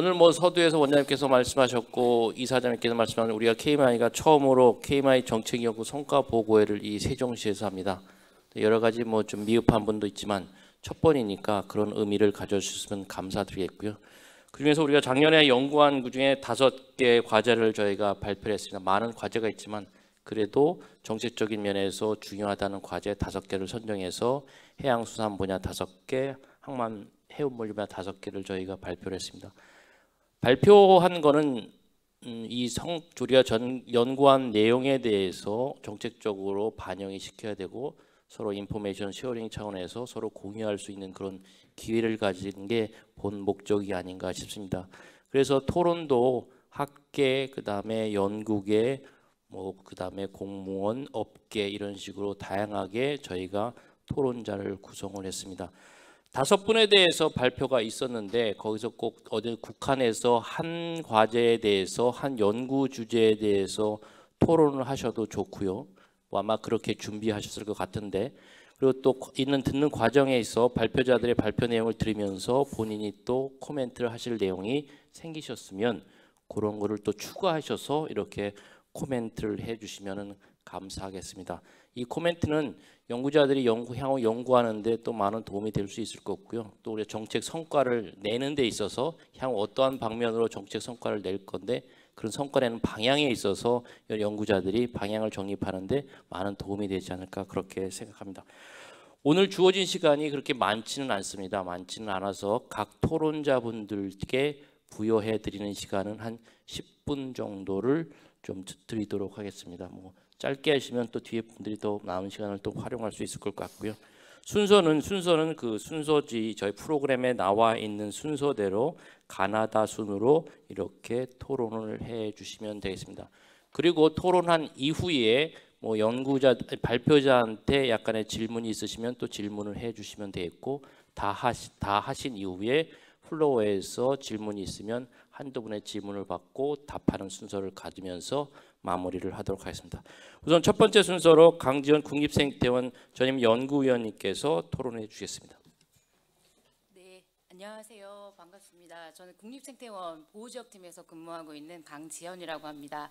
오늘 뭐 서두에서 원장님께서 말씀하셨고 이사장님께서 말씀하신 우리가 KMI가 처음으로 KMI 정책연구 성과 보고회를 이 세종시에서 합니다. 여러 가지 뭐 좀 미흡한 분도 있지만 첫 번이니까 그런 의미를 가져주셨으면 감사드리겠고요. 그중에서 우리가 작년에 연구한 그중에 5개 과제를 저희가 발표를 했습니다. 많은 과제가 있지만 그래도 정책적인 면에서 중요하다는 과제 5개를 선정해서 해양수산 분야 5개, 항만 해운물 분야 5개를 저희가 발표를 했습니다. 발표한 거는 우리가 연구한 내용에 대해서 정책적으로 반영이 시켜야 되고 서로 인포메이션 쉐어링 차원에서 서로 공유할 수 있는 그런 기회를 가지는 게 본 목적이 아닌가 싶습니다. 그래서 토론도 학계, 그다음에 연구계, 그다음에 공무원, 업계 이런 식으로 다양하게 저희가 토론자를 구성을 했습니다. 5분에 대해서 발표가 있었는데 거기서 꼭 어디 국한해서 한 과제에 대해서 한 연구 주제에 대해서 토론을 하셔도 좋고요. 아마 그렇게 준비하셨을 것 같은데 그리고 또 듣는 과정에 있어 발표자들의 발표 내용을 들으면서 본인이 또 코멘트를 하실 내용이 생기셨으면 그런 거를 또 추가하셔서 이렇게 코멘트를 해주시면 감사하겠습니다. 이 코멘트는 연구자들이 향후 연구하는데 또 많은 도움이 될 수 있을 것 같고요. 또 우리 정책 성과를 내는 데 있어서 향후 어떠한 방면으로 정책 성과를 낼 건데 그런 성과 내는 방향에 있어서 연구자들이 방향을 정립하는데 많은 도움이 되지 않을까 그렇게 생각합니다. 오늘 주어진 시간이 그렇게 많지는 않습니다. 많지는 않아서 각 토론자분들께 부여해 드리는 시간은 한 10분 정도를 좀 드리도록 하겠습니다. 짧게 하시면 또 뒤에 분들이 더 남은 시간을 또 활용할 수 있을 것 같고요. 순서는 그 순서지 저희 프로그램에 나와 있는 순서대로 가나다 순으로 이렇게 토론을 해 주시면 되겠습니다. 그리고 토론한 이후에 발표자한테 약간의 질문이 있으시면 또 질문을 해 주시면 되겠고 다 하신 이후에 플로어에서 질문이 있으면 한두 분의 질문을 받고 답하는 순서를 가지면서 마무리를 하도록 하겠습니다. 우선 첫 번째 순서로 강지연 국립생태원 전임 연구위원님께서 토론해 주시겠습니다. 네, 안녕하세요. 반갑습니다. 저는 국립생태원 보호지역팀에서 근무하고 있는 강지연이라고 합니다.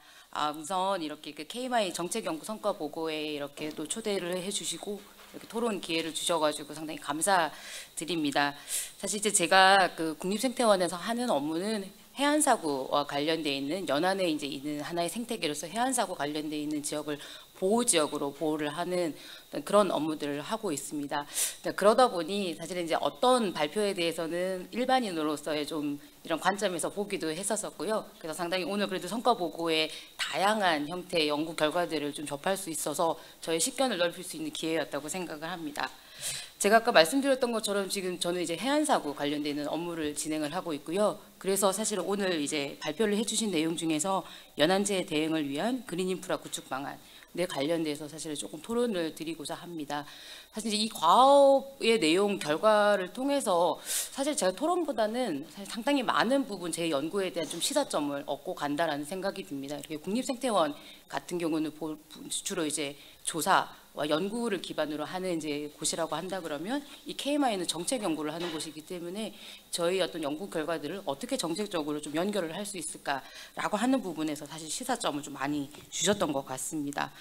우선 이렇게 KMI 정책연구 성과 보고에 이렇게 또 초대를 해주시고 이렇게 토론 기회를 주셔가지고 상당히 감사드립니다. 사실 이제 제가 국립생태원에서 하는 업무는 해안사고와 관련되어 있는 연안에 이제 있는 하나의 생태계로서 해안사고 관련되어 있는 지역을 보호지역으로 보호를 하는 그런 업무들을 하고 있습니다. 그러다 보니 사실은 이제 어떤 발표에 대해서는 일반인으로서의 좀 이런 관점에서 보기도 했었고요. 그래서 상당히 오늘 그래도 성과 보고에 다양한 형태의 연구 결과들을 좀 접할 수 있어서 저의 식견을 넓힐 수 있는 기회였다고 생각을 합니다. 제가 아까 말씀드렸던 것처럼 지금 저는 이제 해안사고 관련되는 업무를 진행을 하고 있고요. 그래서 사실 오늘 이제 발표를 해주신 내용 중에서 연안재해 대응을 위한 그린 인프라 구축 방안에 관련돼서 사실 조금 토론을 드리고자 합니다. 사실 이 과업의 내용 결과를 통해서 사실 제가 토론보다는 사실 상당히 많은 부분 제 연구에 대한 좀 시사점을 얻고 간다라는 생각이 듭니다. 이렇게 국립생태원 같은 경우는 주로 이제 조사와 연구를 기반으로 하는 이제 곳이라고 한다 그러면 이 KMI는 정책 연구를 하는 곳이기 때문에 저희 어떤 연구 결과들을 어떻게 정책적으로 좀 연결을 할 수 있을까라고 하는 부분에서 사실 시사점을 좀 많이 주셨던 것 같습니다.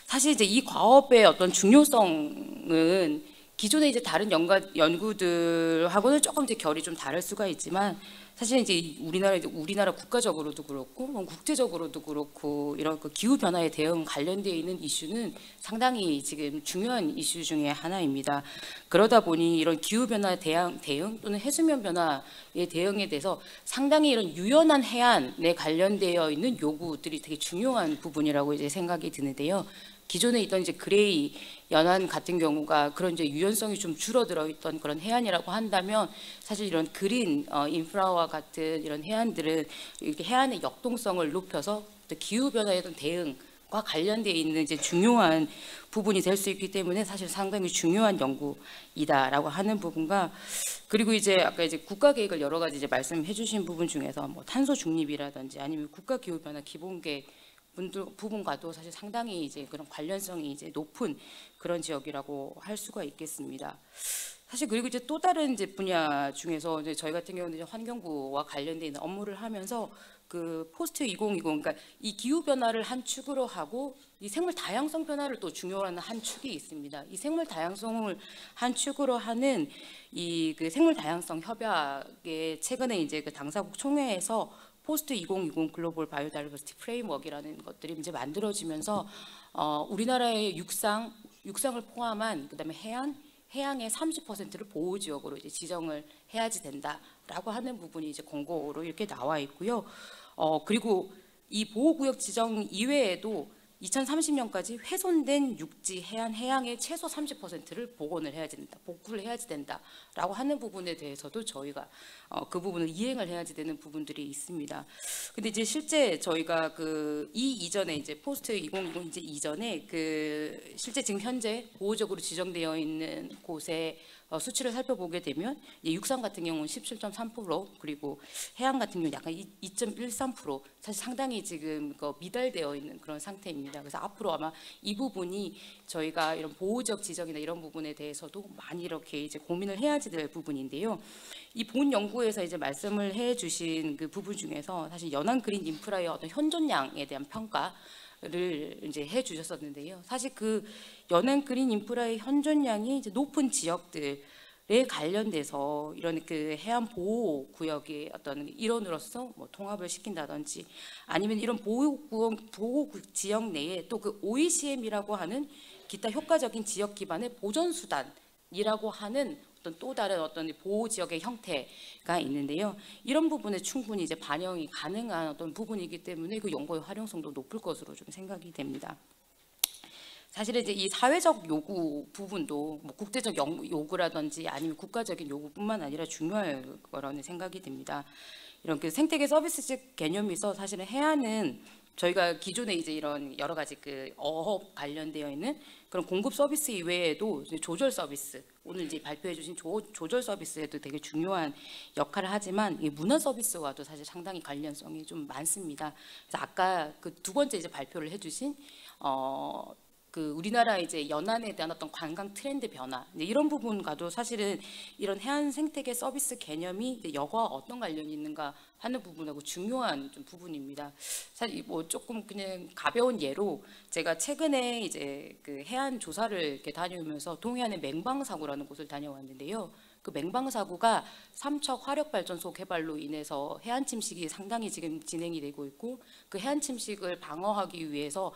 사실 이제 이 과업의 어떤 중요성은 기존의 이제 다른 연구들하고는 조금 이제 결이 좀 다를 수가 있지만 사실 이제 우리나라 국가적으로도 그렇고 국제적으로도 그렇고 이런 기후 변화에 대응 관련되어 있는 이슈는 상당히 지금 중요한 이슈 중에 하나입니다. 그러다 보니 이런 기후 변화 대응 또는 해수면 변화의 대응에 대해서 상당히 이런 유연한 해안에 관련되어 있는 요구들이 되게 중요한 부분이라고 이제 생각이 드는데요. 기존에 있던 이제 그레이 연안 같은 경우가 그런 이제 유연성이 좀 줄어들어 있던 그런 해안이라고 한다면 사실 이런 그린 인프라와 같은 이런 해안들은 이렇게 해안의 역동성을 높여서 기후 변화에 대한 대응과 관련되어 있는 이제 중요한 부분이 될 수 있기 때문에 사실 상당히 중요한 연구이다라고 하는 부분과 그리고 이제 아까 이제 국가 계획을 여러 가지 이제 말씀해 주신 부분 중에서 탄소 중립이라든지 아니면 국가 기후 변화 기본 계획 부분과도 사실 상당히 이제 그런 관련성이 이제 높은 그런 지역이라고 할 수가 있겠습니다. 사실 그리고 이제 또 다른 이제 분야 중에서 이제 저희 같은 경우는 이제 환경부와 관련돼 있는 업무를 하면서 그 포스트 2020, 그러니까 이 기후 변화를 한 축으로 하고 이 생물 다양성 변화를 또 중요한 한 축이 있습니다. 이 생물 다양성을 한 축으로 하는 이 그 생물 다양성 협약에 최근에 이제 그 당사국 총회에서 포스트 2020 글로벌 바이오다이버시티 프레임워크라는 것들이 이제 만들어지면서 우리나라의 육상을 포함한 그다음에 해양의 30%를 보호 지역으로 이제 지정을 해야지 된다라고 하는 부분이 이제 공고로 이렇게 나와 있고요. 그리고 이 보호구역 지정 이외에도 2030년까지 훼손된 육지, 해양의 최소 30%를 복원을 해야지 된다, 복구를 해야지 된다라고 하는 부분에 대해서도 저희가 그 부분을 이행을 해야지 되는 부분들이 있습니다. 근데 이제 실제 저희가 그 이전에 이제 포스트 2020 이제 이전에 그 실제 지금 현재 보호적으로 지정되어 있는 곳에 수치를 살펴보게 되면 육상 같은 경우는 17.3% 그리고 해양 같은 경우는 약간 2.13% 사실 상당히 지금 미달되어 있는 그런 상태입니다. 그래서 앞으로 아마 이 부분이 저희가 이런 보호적 지정이나 이런 부분에 대해서도 많이 이렇게 이제 고민을 해야지 될 부분인데요. 이 본 연구에서 이제 말씀을 해주신 그 부분 중에서 사실 연안 그린 인프라의 어떤 현존량에 대한 평가를 이제 해주셨었는데요. 사실 그 연안 그린 인프라의 현존량이 이제 높은 지역들에 관련돼서 이런 그 해안 보호 구역의 어떤 일원으로서 뭐 통합을 시킨다든지 아니면 이런 보호 지역 내에 또 그 OECM이라고 하는 기타 효과적인 지역 기반의 보전 수단이라고 하는 어떤 또 다른 어떤 보호 지역의 형태가 있는데요. 이런 부분에 충분히 이제 반영이 가능한 어떤 부분이기 때문에 그 연구의 활용성도 높을 것으로 좀 생각이 됩니다. 사실은 이제 이 사회적 요구 부분도 뭐 국제적 요구라든지 아니면 국가적인 요구뿐만 아니라 중요할 거라는 생각이 듭니다. 이런 그 생태계 서비스적 개념에서 사실은 해안은 저희가 기존에 이제 이런 여러 가지 그 어업 관련되어 있는 그런 공급 서비스 이외에도 이제 조절 서비스, 오늘 이제 발표해 주신 조절 서비스에도 되게 중요한 역할을 하지만 이 문화 서비스와도 사실 상당히 관련성이 좀 많습니다. 그래서 아까 그 두 번째 이제 발표를 해 주신 그 우리나라 이제 연안에 대한 어떤 관광 트렌드 변화 이런 부분과도 사실은 이런 해안 생태계 서비스 개념이 여거와 어떤 관련이 있는가 하는 부분하고 중요한 좀 부분입니다. 사실 뭐 조금 그냥 가벼운 예로 제가 최근에 이제 그 해안 조사를 이렇게 다녀오면서 동해안의 맹방사구라는 곳을 다녀왔는데요. 그 맹방사구가 삼척 화력발전소 개발로 인해서 해안 침식이 상당히 지금 진행이 되고 있고 그 해안 침식을 방어하기 위해서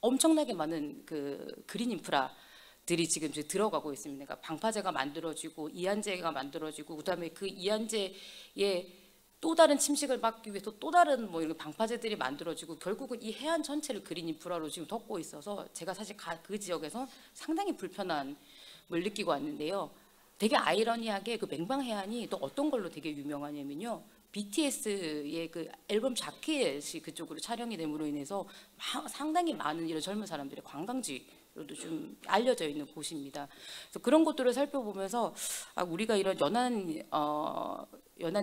엄청나게 많은 그 그린 인프라들이 지금 이제 들어가고 있습니다. 그러니까 방파제가 만들어지고 이안제가 만들어지고 그다음에 그 이안제에 또 다른 침식을 막기 위해서 또 다른 뭐 이런 방파제들이 만들어지고 결국은 이 해안 전체를 그린 인프라로 지금 덮고 있어서 제가 사실 그 지역에서 상당히 불편함을 느끼고 왔는데요. 되게 아이러니하게 그 맹방해안이 또 어떤 걸로 되게 유명하냐면요. BTS의 그 앨범 자켓이 그쪽으로 촬영이 됨으로 인해서 상당히 많은 이런 젊은 사람들의 관광지로도 좀 알려져 있는 곳입니다. 그래서 그런 것들을 살펴보면서 우리가 이런 연안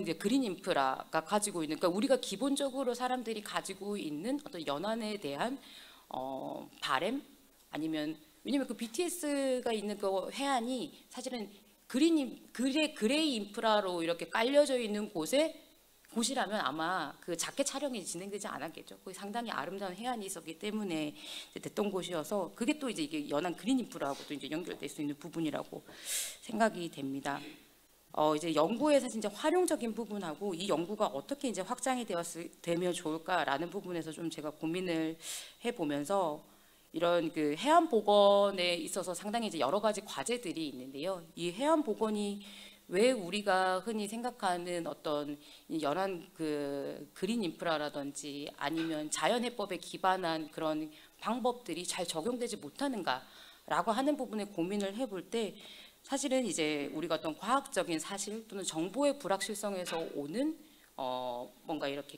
이제 그린 인프라가 가지고 있는, 그러니까 우리가 기본적으로 사람들이 가지고 있는 어떤 연안에 대한 바램 아니면 왜냐면 그 BTS가 있는 그 해안이 사실은 그레이 인프라로 이렇게 깔려져 있는 곳이라면 아마 그 자켓 촬영이 진행되지 않았겠죠. 거기 상당히 아름다운 해안이 있었기 때문에 됐던 곳이어서 그게 또 이제 이게 연안 그린 인프라하고도 이제 연결될 수 있는 부분이라고 생각이 됩니다. 이제 연구의 사실 이제 활용적인 부분하고 이 연구가 어떻게 이제 확장이 되면 좋을까라는 부분에서 좀 제가 고민을 해보면서 이런 그 해안 복원에 있어서 상당히 이제 여러 가지 과제들이 있는데요. 이 해안 복원이 왜 우리가 흔히 생각하는 어떤 연안 그 그린 인프라라든지 아니면 자연해법에 기반한 그런 방법들이 잘 적용되지 못하는가라고 하는 부분에 고민을 해볼 때 사실은 이제 우리가 어떤 과학적인 사실 또는 정보의 불확실성에서 오는 뭔가 이렇게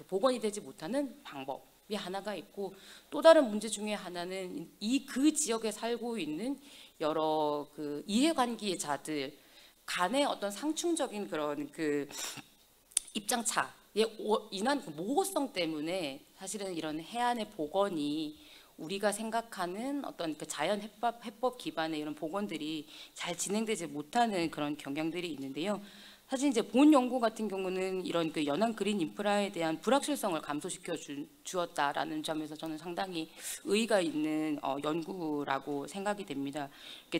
복원이 되지 못하는 방법이 하나가 있고 또 다른 문제 중에 하나는 그 지역에 살고 있는 여러 그 이해관계자들 간의 어떤 상충적인 그런 그 입장 인한 그 모호성 때문에 사실은 이런 해안의 복원이 우리가 생각하는 어떤 그 자연 해법 기반의 이런 복원들이 잘 진행되지 못하는 그런 경향들이 있는데요. 사실 이제 본 연구 같은 경우는 이런 그 연안 그린 인프라에 대한 불확실성을 감소시켜 주었다라는 점에서 저는 상당히 의의가 있는 연구라고 생각이 됩니다.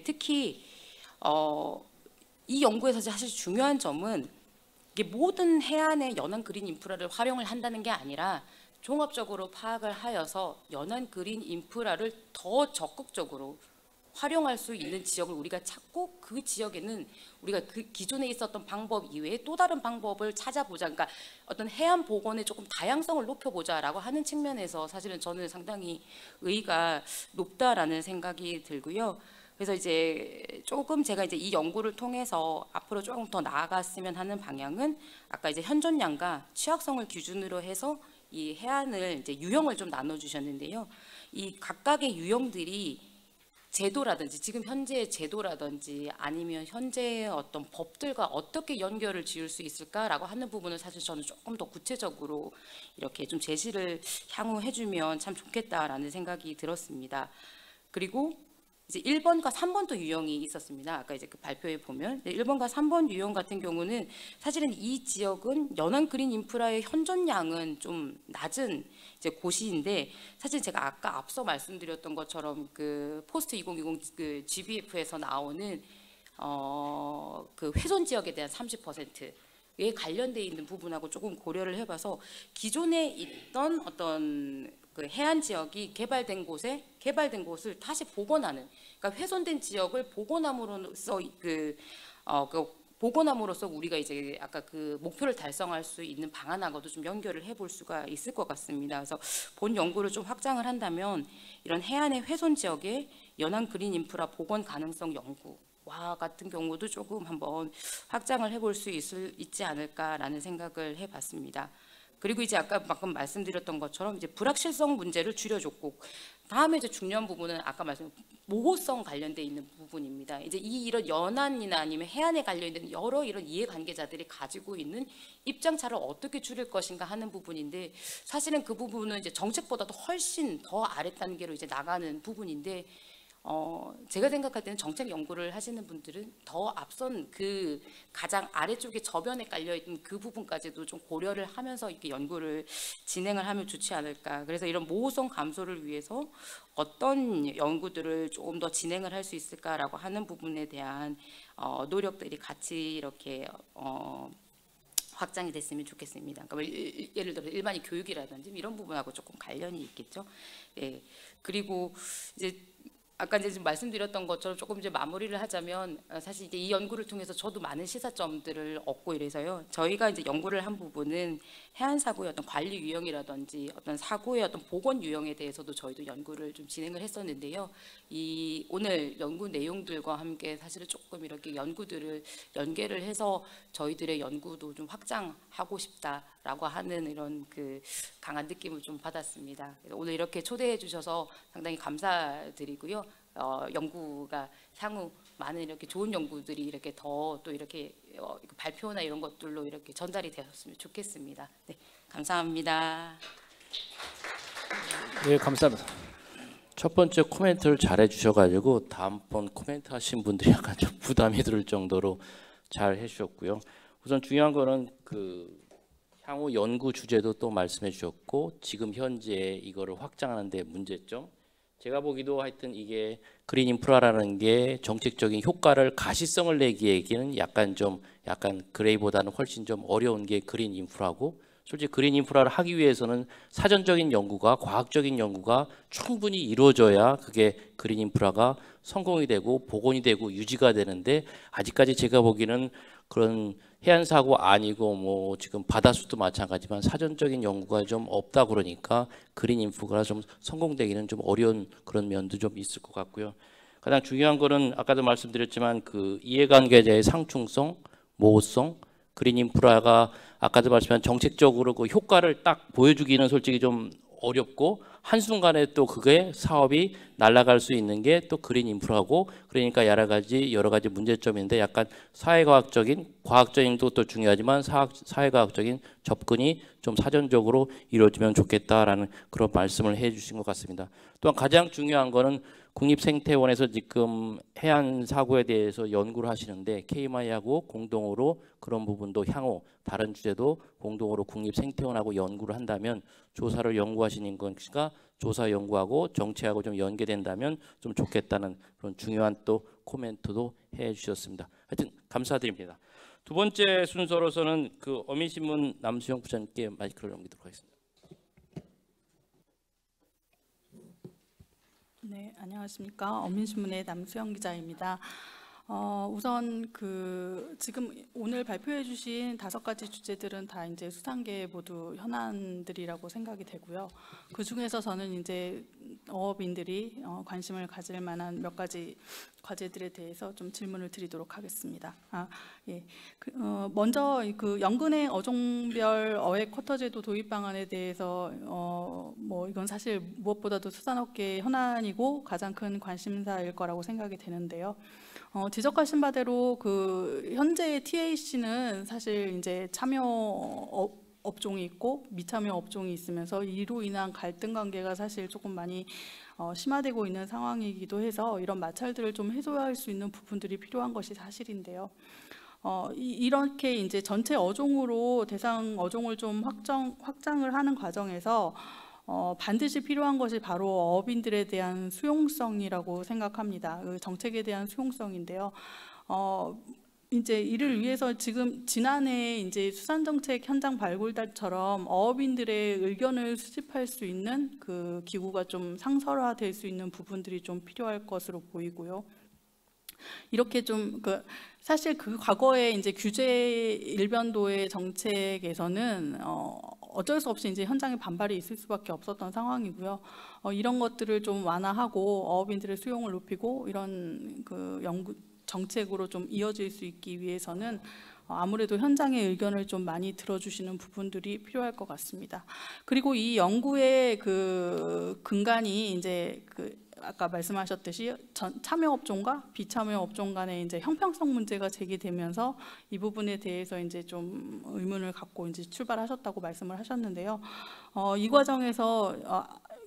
특히 이 연구에서 사실 중요한 점은 이게 모든 해안의 연안 그린 인프라를 활용을 한다는 게 아니라 종합적으로 파악을 하여서 연안 그린 인프라를 더 적극적으로 활용할 수 있는 지역을 우리가 찾고 그 지역에는 우리가 그 기존에 있었던 방법 이외에 또 다른 방법을 찾아보자. 그러니까 어떤 해안 복원의 조금 다양성을 높여보자라고 하는 측면에서 사실은 저는 상당히 의의가 높다라는 생각이 들고요. 그래서 이제 조금 제가 이제 이 연구를 통해서 앞으로 조금 더 나아갔으면 하는 방향은 아까 이제 현존량과 취약성을 기준으로 해서 이 해안을 이제 유형을 좀 나눠주셨는데요. 이 각각의 유형들이 제도라든지 지금 현재의 제도라든지 아니면 현재의 어떤 법들과 어떻게 연결을 지을 수 있을까라고 하는 부분을 사실 저는 조금 더 구체적으로 이렇게 좀 제시를 향후 해주면 참 좋겠다라는 생각이 들었습니다. 그리고 이제 1번과 3번도 유형이 있었습니다. 아까 이제 그 발표에 보면 1번과 3번 유형 같은 경우는 사실은 이 지역은 연안 그린 인프라의 현존량은 좀 낮은 이제 곳인데 사실 제가 아까 앞서 말씀드렸던 것처럼 그 포스트 2020 그 GBF에서 나오는 그 훼손 지역에 대한 30%에 관련돼 있는 부분하고 조금 고려를 해봐서 기존에 있던 어떤 그 해안 지역이 개발된 곳을 다시 복원하는, 그러니까 훼손된 지역을 복원함으로써 복원함으로써 우리가 이제 아까 그 목표를 달성할 수 있는 방안하고도 좀 연결을 해볼 수가 있을 것 같습니다. 그래서 본 연구를 좀 확장을 한다면 이런 해안의 훼손 지역의 연안 그린 인프라 복원 가능성 연구와 같은 경우도 조금 한번 확장을 해볼 수 있지 않을까라는 생각을 해봤습니다. 그리고 이제 아까 방금 말씀드렸던 것처럼 이제 불확실성 문제를 줄여줬고, 다음에 이제 중요한 부분은 아까 모호성 관련돼 있는 부분입니다. 이제 이런 연안이나 아니면 해안에 관련 있는 여러 이런 이해관계자들이 가지고 있는 입장차를 어떻게 줄일 것인가 하는 부분인데, 사실은 그 부분은 이제 정책보다도 훨씬 더 아래 단계로 이제 나가는 부분인데, 제가 생각할 때는 정책 연구를 하시는 분들은 더 앞선 그 가장 아래쪽에 저변에 깔려있는 그 부분까지도 좀 고려를 하면서 이렇게 연구를 진행을 하면 좋지 않을까. 그래서 이런 모호성 감소를 위해서 어떤 연구들을 조금 더 진행을 할 수 있을까라고 하는 부분에 대한 노력들이 같이 이렇게 확장이 됐으면 좋겠습니다. 그러니까 예를 들어 일반인 교육이라든지 이런 부분하고 조금 관련이 있겠죠. 예. 그리고 이제 아까 이제 말씀드렸던 것처럼 조금 이제 마무리를 하자면, 사실 이제 이 연구를 통해서 저도 많은 시사점들을 얻고 이래서요. 저희가 이제 연구를 한 부분은 해안 사고의 어떤 관리 유형이라든지 어떤 사고의 어떤 복원 유형에 대해서도 저희도 연구를 좀 진행을 했었는데요. 이 오늘 연구 내용들과 함께 사실은 조금 이렇게 연구들을 연계를 해서 저희들의 연구도 좀 확장하고 싶다라고 하는 이런 그 강한 느낌을 좀 받았습니다. 오늘 이렇게 초대해 주셔서 상당히 감사드리고요. 연구가 향후 많은 이렇게 좋은 연구들이 이렇게 더 또 이렇게 발표나 이런 것들로 이렇게 전달이 되었으면 좋겠습니다. 네, 감사합니다. 네, 감사합니다. 첫 번째 코멘트를 잘해 주셔가지고 다음번 코멘트 하신 분들이 약간 좀 부담이 들 정도로 잘 해주셨고요. 우선 중요한 거는 그 향후 연구 주제도 또 말씀해 주셨고, 지금 현재 이거를 확장하는 데 문제점, 제가 보기도 하여튼 이게 그린 인프라라는 게 정책적인 효과를 가시성을 내기에는 약간 그레이보다는 훨씬 좀 어려운 게 그린 인프라고, 솔직히 그린 인프라를 하기 위해서는 사전적인 연구가, 과학적인 연구가 충분히 이루어져야 그게 그린 인프라가 성공이 되고 복원이 되고 유지가 되는데, 아직까지 제가 보기에는 그런 해안 사고 아니고 뭐 지금 바다수도 마찬가지지만 사전적인 연구가 좀 없다. 그러니까 그린 인프라가 좀 성공되기는 좀 어려운 그런 면도 좀 있을 것 같고요. 가장 중요한 거는 아까도 말씀드렸지만 그 이해관계자의 상충성, 모호성, 그린 인프라가 아까도 말씀한 정책적으로 그 효과를 딱 보여주기는 솔직히 좀 어렵고 한순간에 또 그게 사업이 날아갈 수 있는 게 또 그린 인프라고, 그러니까 여러 가지 문제점인데, 약간 과학적인 것도 중요하지만 사회과학적인 접근이 좀 사전적으로 이루어지면 좋겠다라는 그런 말씀을 해주신 것 같습니다. 또한 가장 중요한 거는 국립생태원에서 지금 해안 사고에 대해서 연구를 하시는데, KMI하고 공동으로 그런 부분도 향후 다른 주제도 공동으로 국립생태원하고 연구를 한다면, 조사를 연구하시는 것과 조사 연구하고 정책하고 좀 연계된다면 좀 좋겠다는 그런 중요한 또 코멘트도 해주셨습니다. 하여튼 감사드립니다. 두 번째 순서로서는 그 어민신문 남수영 부장님께 마이크를 넘기도록 하겠습니다. 네, 안녕하십니까. 어민신문의 남수영 기자입니다. 우선 지금 오늘 발표해주신 5가지 주제들은 다 이제 수상계 모두 현안들이라고 생각이 되고요. 그 중에서 저는 이제 어업인들이 관심을 가질 만한 몇 가지 과제들에 대해서 좀 질문을 드리도록 하겠습니다. 예. 먼저 그 연근의 어종별 어획 쿼터 제도 도입 방안에 대해서 뭐 이건 사실 무엇보다도 수산업계의 현안이고 가장 큰 관심사일 거라고 생각이 되는데요. 지적하신 바대로 그 현재 TAC는 사실 이제 참여 업종이 있고 미참여 업종이 있으면서 이로 인한 갈등 관계가 사실 조금 많이 심화되고 있는 상황이기도 해서 이런 마찰들을 좀 해소할 수 있는 부분들이 필요한 것이 사실인데요. 이렇게 이제 전체 어종으로 대상 어종을 좀 확장을 하는 과정에서 반드시 필요한 것이 바로 어업인들에 대한 수용성이라고 생각합니다. 그 정책에 대한 수용성인데요. 이제 이를 위해서 지금 지난해 이제 수산정책 현장 발굴단처럼 어업인들의 의견을 수집할 수 있는 그 기구가 좀 상설화될 수 있는 부분들이 좀 필요할 것으로 보이고요. 이렇게 좀 사실 그 과거에 이제 규제 일변도의 정책에서는 어쩔 수 없이 이제 현장에 반발이 있을 수밖에 없었던 상황이고요. 이런 것들을 좀 완화하고 어업인들의 수용을 높이고 이런 그 연구 정책으로 좀 이어질 수 있기 위해서는 아무래도 현장의 의견을 좀 많이 들어주시는 부분들이 필요할 것 같습니다. 그리고 이 연구의 그 근간이 이제 아까 말씀하셨듯이 참여 업종과 비참여 업종 간의 이제 형평성 문제가 제기되면서 이 부분에 대해서 이제 좀 의문을 갖고 이제 출발하셨다고 말씀을 하셨는데요. 이 과정에서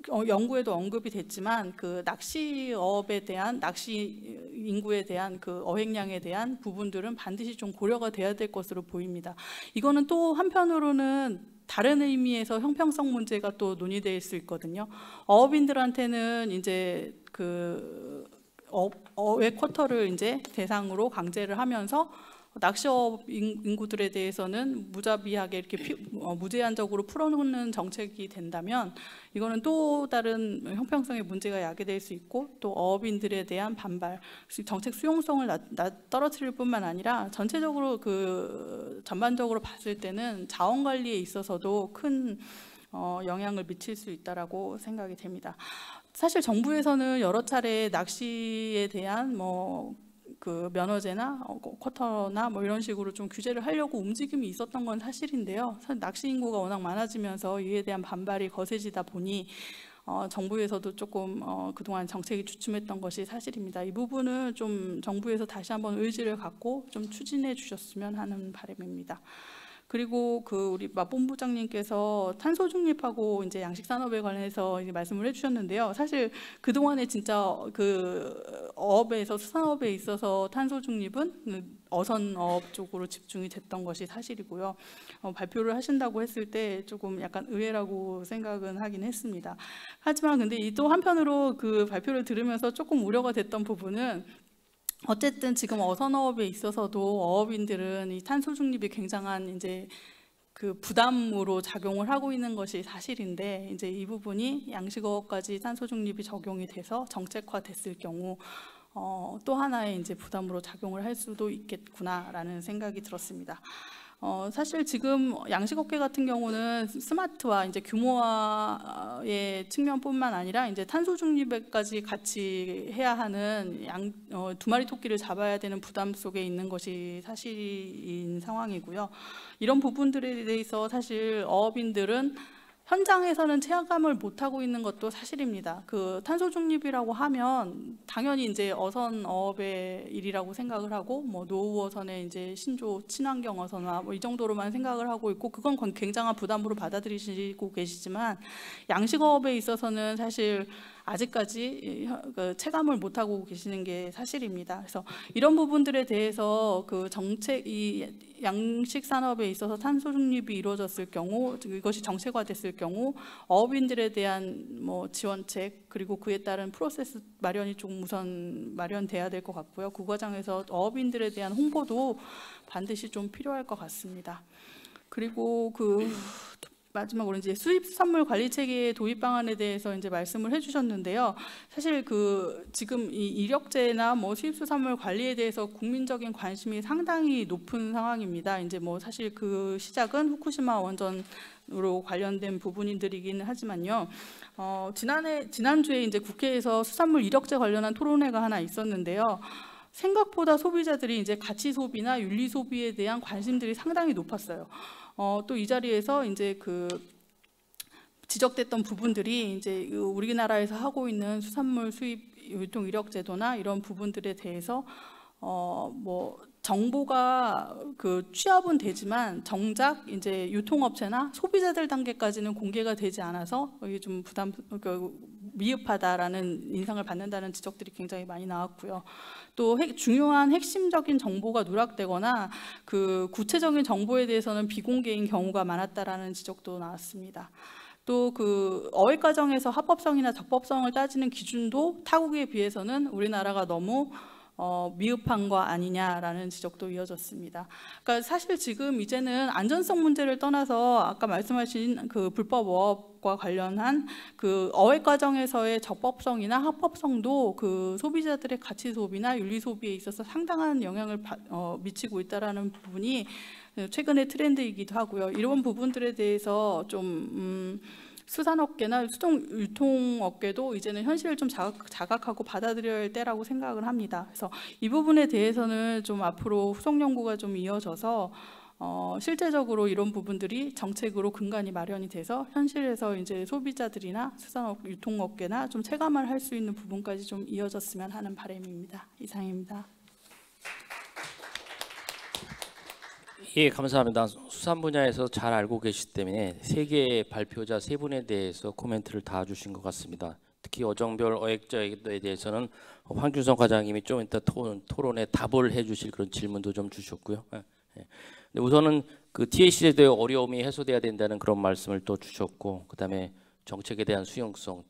연구에도 언급이 됐지만 그 낚시업에 대한 낚시 인구에 대한 그 어획량에 대한 부분들은 반드시 좀 고려가 돼야 될 것으로 보입니다. 이거는 또 한편으로는 다른 의미에서 형평성 문제가 또 논의될 수 있거든요. 어업인들한테는 이제 그 어획 쿼터를 이제 대상으로 강제를 하면서 낚시업 인구들에 대해서는 무자비하게 이렇게 무제한적으로 풀어놓는 정책이 된다면 이거는 또 다른 형평성의 문제가 야기될 수 있고 또 어업인들에 대한 반발, 정책 수용성을 떨어뜨릴 뿐만 아니라 전체적으로 그 전반적으로 봤을 때는 자원 관리에 있어서도 큰 영향을 미칠 수 있다라고 생각이 됩니다. 사실 정부에서는 여러 차례 낚시에 대한 그 면허제나 쿼터나 뭐 이런 식으로 좀 규제를 하려고 움직임이 있었던 건 사실인데요. 낚시 인구가 워낙 많아지면서 이에 대한 반발이 거세지다 보니 정부에서도 조금 그동안 정책이 주춤했던 것이 사실입니다. 이 부분을 좀 정부에서 다시 한번 의지를 갖고 좀 추진해 주셨으면 하는 바람입니다. 그리고 우리 마본부장님께서 탄소 중립하고 이제 양식 산업에 관해서 이제 말씀을 해주셨는데요. 사실 그 동안에 진짜 그 어업에서 수산업에 있어서 탄소 중립은 어선어업 쪽으로 집중이 됐던 것이 사실이고요. 발표를 하신다고 했을 때 조금 약간 의외라고 생각은 하긴 했습니다. 하지만 근데 또 한편으로 그 발표를 들으면서 조금 우려가 됐던 부분은 어쨌든 지금 어선어업에 있어서도 어업인들은 이 탄소 중립이 굉장한 이제 그 부담으로 작용을 하고 있는 것이 사실인데 이제 이 부분이 양식어업까지 탄소 중립이 적용이 돼서 정책화됐을 경우 또 하나의 이제 부담으로 작용을 할 수도 있겠구나라는 생각이 들었습니다. 사실 지금 양식업계 같은 경우는 스마트화, 이제 규모화의 측면뿐만 아니라 이제 탄소 중립에까지 같이 해야 하는 두 마리 토끼를 잡아야 되는 부담 속에 있는 것이 사실인 상황이고요. 이런 부분들에 대해서 사실 어업인들은 현장에서는 체감을 못하고 있는 것도 사실입니다. 그 탄소 중립이라고 하면 당연히 이제 어선 어업의 일이라고 생각을 하고 뭐 노후 어선의 이제 신조 친환경 어선화 뭐 이 정도로만 생각을 하고 있고 그건 굉장한 부담으로 받아들이시고 계시지만 양식어업에 있어서는 사실 아직까지 그 체감을 못하고 계시는 게 사실입니다. 그래서 이런 부분들에 대해서 그 정책, 이 양식 산업에 있어서 탄소 중립이 이루어졌을 경우, 이것이 정책화됐을 경우, 어업인들에 대한 뭐 지원책 그리고 그에 따른 프로세스 마련이 좀 우선 마련돼야 될 것 같고요. 그 과정에서 어업인들에 대한 홍보도 반드시 좀 필요할 것 같습니다. 그리고 마지막으로 이제 수입산물 관리 체계 도입 방안에 대해서 이제 말씀을 해주셨는데요. 사실 지금 이 이력제나 뭐 수입수산물 관리에 대해서 국민적인 관심이 상당히 높은 상황입니다. 이제 뭐 사실 그 시작은 후쿠시마 원전으로 관련된 부분들이기는 하지만요. 지난주에 이제 국회에서 수산물 이력제 관련한 토론회가 하나 있었는데요. 생각보다 소비자들이 이제 가치 소비나 윤리 소비에 대한 관심들이 상당히 높았어요. 또 이 자리에서 이제 지적됐던 부분들이 이제 우리나라에서 하고 있는 수산물 수입 유통 이력 제도나 이런 부분들에 대해서 뭐 정보가 취합은 되지만 정작 이제 유통업체나 소비자들 단계까지는 공개가 되지 않아서 이게 좀 미흡하다라는 인상을 받는다는 지적들이 굉장히 많이 나왔고요. 또 중요한 핵심적인 정보가 누락되거나 구체적인 정보에 대해서는 비공개인 경우가 많았다라는 지적도 나왔습니다. 또 어획 과정에서 합법성이나 적법성을 따지는 기준도 타국에 비해서는 우리나라가 너무 미흡한 거 아니냐라는 지적도 이어졌습니다. 그러니까 사실 지금 이제는 안전성 문제를 떠나서 아까 말씀하신 불법 어업과 관련한 어획 과정에서의 적법성이나 합법성도 소비자들의 가치 소비나 윤리 소비에 있어서 상당한 영향을 미치고 있다라는 부분이 최근의 트렌드이기도 하고요. 이런 부분들에 대해서 좀 수산업계나 유통업계도 이제는 현실을 좀 자각하고 받아들여야 할 때라고 생각을 합니다. 그래서 이 부분에 대해서는 좀 앞으로 후속 연구가 좀 이어져서 실제적으로 이런 부분들이 정책으로 근간이 마련이 돼서 현실에서 이제 소비자들이나 수산업, 유통업계나 좀 체감을 할 수 있는 부분까지 좀 이어졌으면 하는 바람입니다. 이상입니다. 예, 감사합니다. 수산 분야에서 잘 알고 계시기 때문에 세계 발표자 세 분에 대해서 코멘트를 다 주신 것 같습니다. 특히 어종별 어획자에 대해서는 황준성 과장님이 좀 이따 토론에 답을 해주실 그런 질문도 좀 주셨고요. 예. 근데 우선은 TAC 제도의 어려움이 해소돼야 된다는 그런 말씀을 또 주셨고, 그다음에 정책에 대한 수용성.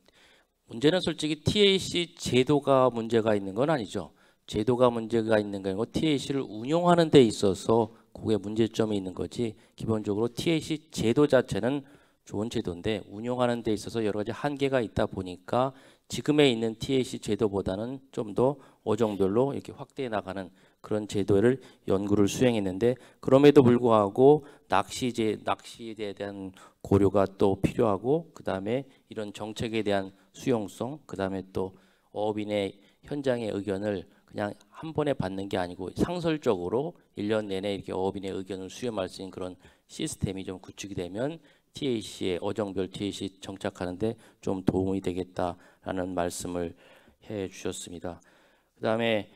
문제는 솔직히 TAC 제도가 문제가 있는 건 아니죠. 제도가 문제가 있는 게 아니고 TAC를 운용하는 데 있어서 그게 문제점이 있는 거지, 기본적으로 TAC 제도 자체는 좋은 제도인데 운용하는 데 있어서 여러 가지 한계가 있다 보니까 지금에 있는 TAC 제도보다는 좀 더 어종별로 이렇게 확대해 나가는 그런 제도를 연구를 수행했는데, 그럼에도 불구하고 낚시에 대한 고려가 또 필요하고, 그다음에 이런 정책에 대한 수용성, 그다음에 또 어업인의 현장의 의견을 그냥 한 번에 받는 게 아니고 상설적으로 1년 내내 이렇게 어업인의 의견을 수렴할 수 있는 그런 시스템이 좀 구축이 되면 TAC의 어종별 TAC 정착하는데 좀 도움이 되겠다라는 말씀을 해주셨습니다. 그다음에